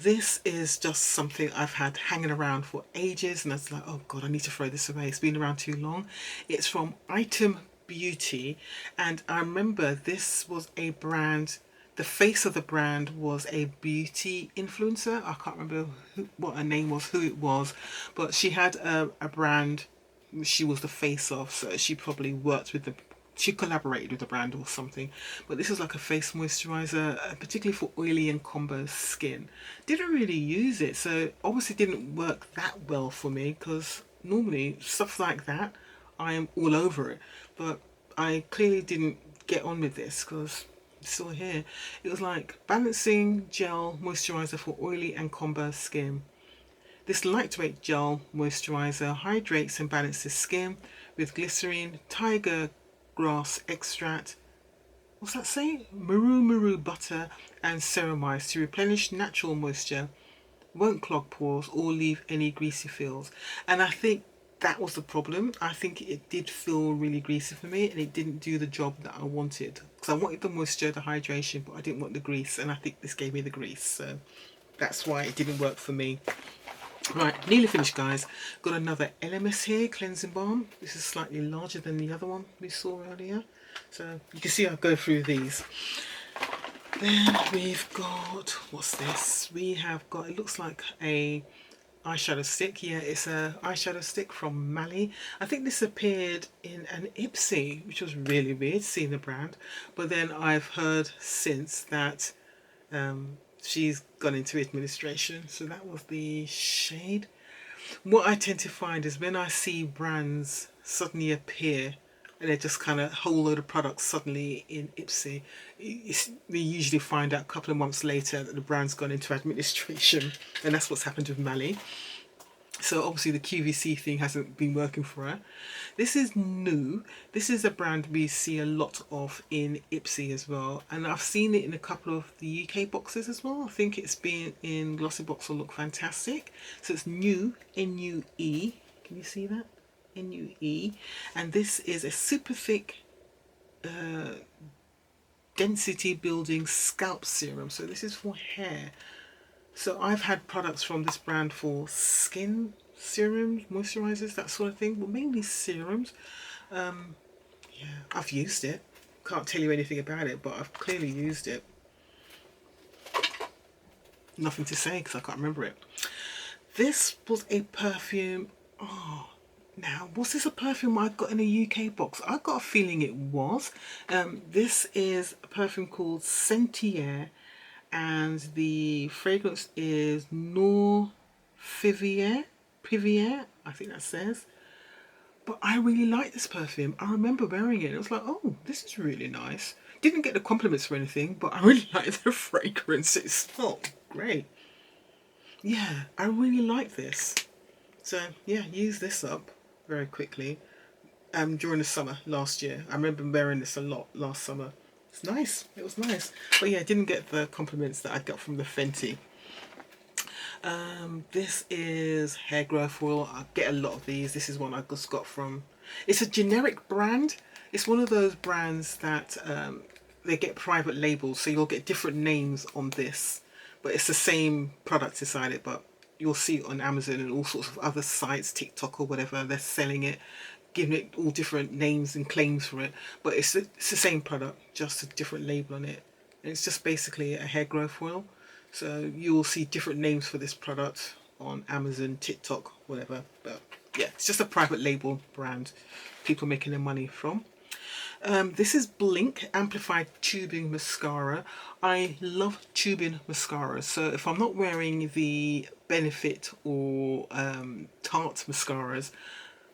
this is just something I've had hanging around for ages, and I was like, oh god, I need to throw this away. It's been around too long. It's from Item Beauty, and I remember this was a brand, the face of the brand was a beauty influencer. I can't remember what her name was, who it was, but she had a brand she was the face of, so she probably worked with the, she collaborated with the brand or something. But this is like a face moisturizer, particularly for oily and combo skin. Didn't really use it, so obviously didn't work that well for me, because normally stuff like that I am all over it, but I clearly didn't get on with this because it's still here. It was like balancing gel moisturizer for oily and combo skin. This lightweight gel moisturizer hydrates and balances skin with glycerin, tiger grass extract, what's that say? Maru butter and ceramide to replenish natural moisture, won't clog pores or leave any greasy feels. And I think that was the problem. I think it did feel really greasy for me, and it didn't do the job that I wanted, because I wanted the moisture, the hydration, but I didn't want the grease, and I think this gave me the grease, so that's why it didn't work for me. Right, nearly finished guys. Got another LMS here, cleansing balm. This is slightly larger than the other one we saw earlier, so you can see I'll go through these. Then we've got, what's this? We have got, it looks like a eyeshadow stick. Yeah, it's a eyeshadow stick from Mally. I think this appeared in an Ipsy, which was really weird seeing the brand, but then I've heard since that she's gone into administration, so that was the shade. What I tend to find is when I see brands suddenly appear and they're just kind of whole load of products suddenly in Ipsy, we usually find out a couple of months later that the brand's gone into administration, and that's what's happened with Mally. So obviously the QVC thing hasn't been working for her. This is new. This is a brand we see a lot of in Ipsy as well, and I've seen it in a couple of the UK boxes as well. I think it's been in Glossybox or Look Fantastic. So it's new, N-U-E. Can you see that? N-U-E. And this is a super thick density building scalp serum. So this is for hair. So I've had products from this brand for skin serums, moisturizers, that sort of thing, but mainly serums. Yeah, I've used it. Can't tell you anything about it, but I've clearly used it. Nothing to say because I can't remember it. This was a perfume. Oh, now, was this a perfume I got in a UK box? I got a feeling it was. This is a perfume called Sentier, and the fragrance is Noir Fivier. Pivier, I think that says. But I really like this perfume. I remember wearing it. It was like, oh, this is really nice. Didn't get the compliments or anything, but I really like the fragrance. It smelled great. Yeah, I really like this. So yeah, use this up very quickly. During the summer last year, I remember wearing this a lot last summer. It's nice. It was nice. But yeah, I didn't get the compliments that I got from the Fenty. This is hair growth oil. I get a lot of these. This is one I just got from. It's a generic brand. It's one of those brands that they get private labels, so you'll get different names on this, but it's the same product inside it. But you'll see it on Amazon and all sorts of other sites, TikTok or whatever. They're selling it, giving it all different names and claims for it. But it's the same product, just a different label on it. And it's just basically a hair growth oil. So you will see different names for this product on Amazon, TikTok, whatever. But yeah, it's just a private label brand people making their money from. This is Blink Amplified Tubing Mascara. I love tubing mascaras. So if I'm not wearing the Benefit or Tarte mascaras,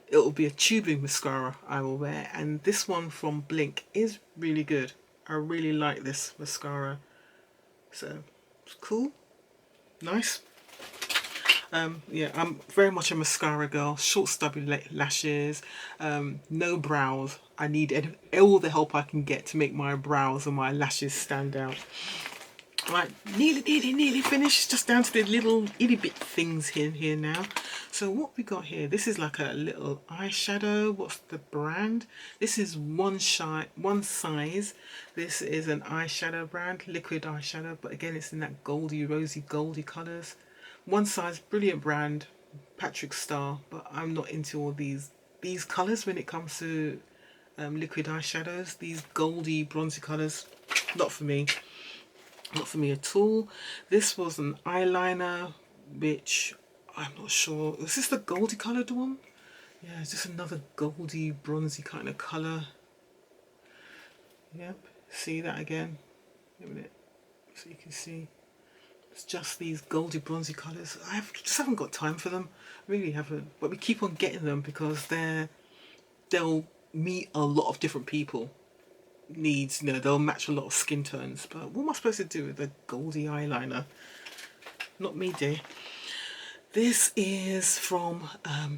it'll be a tubing mascara I will wear. And this one from Blink is really good. I really like this mascara. So it's cool, nice. Yeah, I'm very much a mascara girl. Short stubby lashes, no brows. I need all the help I can get to make my brows and my lashes stand out. Right, nearly finished. Just down to the little itty bit things here now. So what we got here? This is like a little eyeshadow. What's the brand? This is One Size. This is an eyeshadow brand, liquid eyeshadow, but again it's in that goldy, rosy, goldy colours. One Size, brilliant brand, Patrick Star, but I'm not into all these colours when it comes to liquid eyeshadows. These goldy, bronzy colours, not for me. Not for me at all. This was an eyeliner, which I'm not sure. Was this the goldy coloured one? Yeah, it's just another goldy, bronzy kind of colour. Yep, see that again. Wait a minute, so you can see. It's just these goldy, bronzy colours. Just haven't got time for them. Really haven't. But we keep on getting them because they'll meet a lot of different people. Needs, they'll match a lot of skin tones. But what am I supposed to do with a goldy eyeliner? Not me, dear. This is from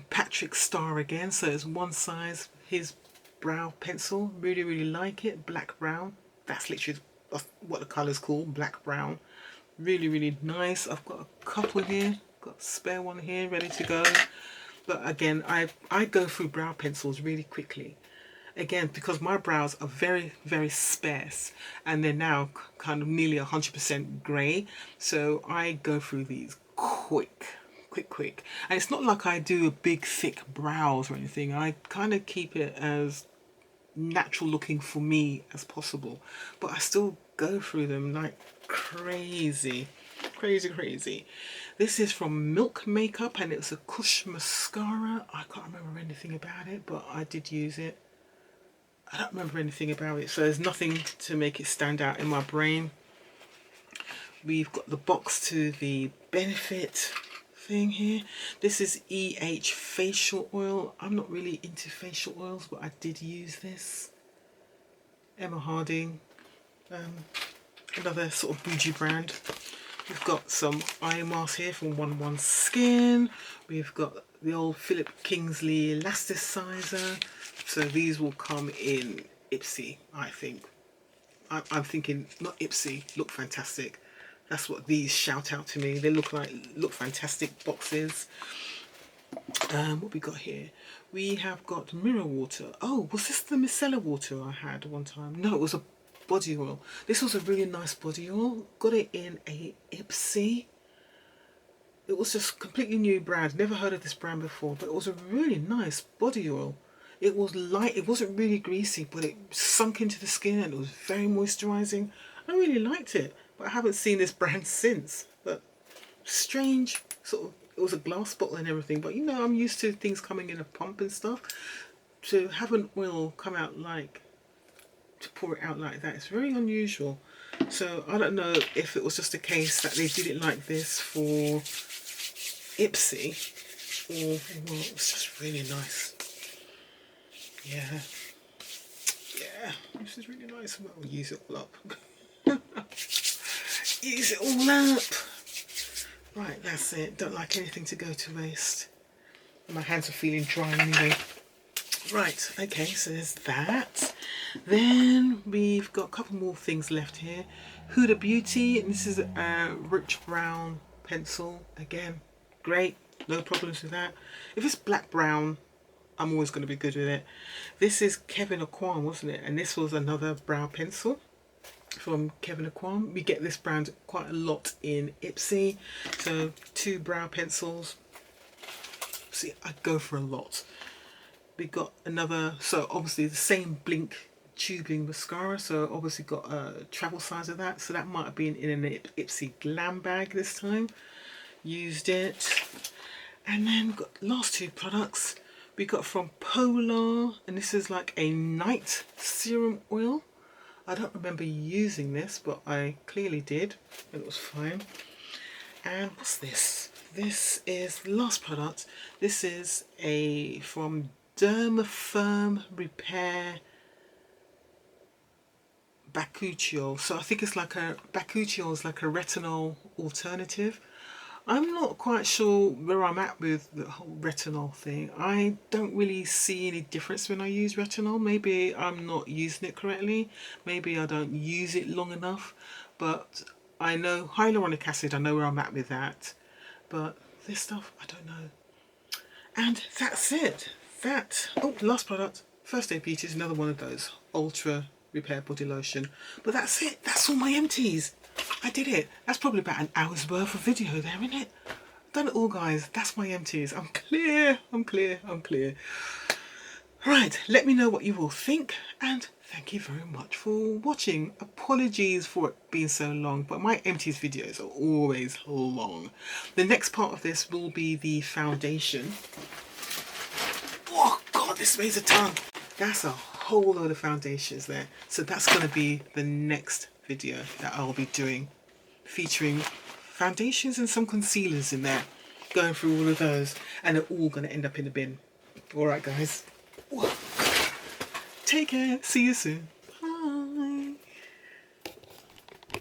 Patrick Star again. So it's One Size. His brow pencil. Really, really like it. Black brown. That's literally what the colour's called. Black brown. Really, really nice. I've got a couple here. Got a spare one here ready to go. But again, I go through brow pencils really quickly. Again, because my brows are very, very sparse and they're now kind of nearly 100% grey. So I go through these quick. And it's not like I do a big, thick brows or anything. I kind of keep it as natural looking for me as possible. But I still go through them like crazy. Crazy. This is from Milk Makeup and it's a Kush mascara. I can't remember anything about it, but I did use it. I don't remember anything about it, so there's nothing to make it stand out in my brain. We've got the box to the Benefit thing here. This is EH facial oil. I'm not really into facial oils, but I did use this. Emma Harding, another sort of bougie brand. We've got some eye masks here from 1 Skin. We've got the old Philip Kingsley Elasticizer. So these will come in Ipsy, I think. I'm thinking, not Ipsy, Look Fantastic. That's what these shout out to me. They look like Look Fantastic boxes. What we got here? We have got mirror water. Oh, was this the micellar water I had one time? No, it was a body oil. This was a really nice body oil. Got it in a Ipsy. It was just completely new brand. Never heard of this brand before, but it was a really nice body oil. It was light. It wasn't really greasy, but it sunk into the skin and it was very moisturizing. I really liked it, but I haven't seen this brand since. But strange, sort of. It was a glass bottle and everything, but you know, I'm used to things coming in a pump and stuff. To have an oil come out like, to pour it out like that, it's very unusual. So I don't know if it was just a case that they did it like this for Ipsy, or well, it was just really nice. Yeah, this is really nice. I'll use it all up. Use it all up. Right, that's it. Don't like anything to go to waste. My hands are feeling dry anyway. Right, okay, so there's that. Then we've got a couple more things left here. Huda Beauty, and this is a rich brown pencil. Again, great, no problems with that. If it's black brown, I'm always going to be good with it. This is Kevyn Aucoin, wasn't it? And this was another brow pencil from Kevyn Aucoin. We get this brand quite a lot in Ipsy. So 2 brow pencils. See, I go for a lot. We got another, so obviously the same Blink tubing mascara, so obviously got a travel size of that, so that might have been in an Ipsy glam bag this time. Used it. And then got last 2 products we got from Polar, and this is like a night serum oil. I don't remember using this, but I clearly did, and it was fine. And what's this? This is the last product. This is a from Dermaferm Repair Bakuchiol. So I think it's like a Bakuchiol is like a retinol alternative. I'm not quite sure where I'm at with the whole retinol thing. I don't really see any difference when I use retinol. Maybe I'm not using it correctly. Maybe I don't use it long enough. But I know hyaluronic acid, I know where I'm at with that. But this stuff, I don't know. And that's it. Oh, last product. First Aid Beauty is another one of those. Ultra Repair Body Lotion. But that's it. That's all my empties. I did it. That's probably about an hour's worth of video there, isn't it? Done it all, guys. That's my empties. I'm clear. I'm clear. I'm clear. Right, let me know what you all think, and thank you very much for watching. Apologies for it being so long, but my empties videos are always long. The next part of this will be the foundation. Oh God, this weighs a ton. That's a whole load of foundations there. So that's going to be the next video that I'll be doing, featuring foundations and some concealers in there, going through all of those, and they're all going to end up in the bin. Alright guys, take care, see you soon.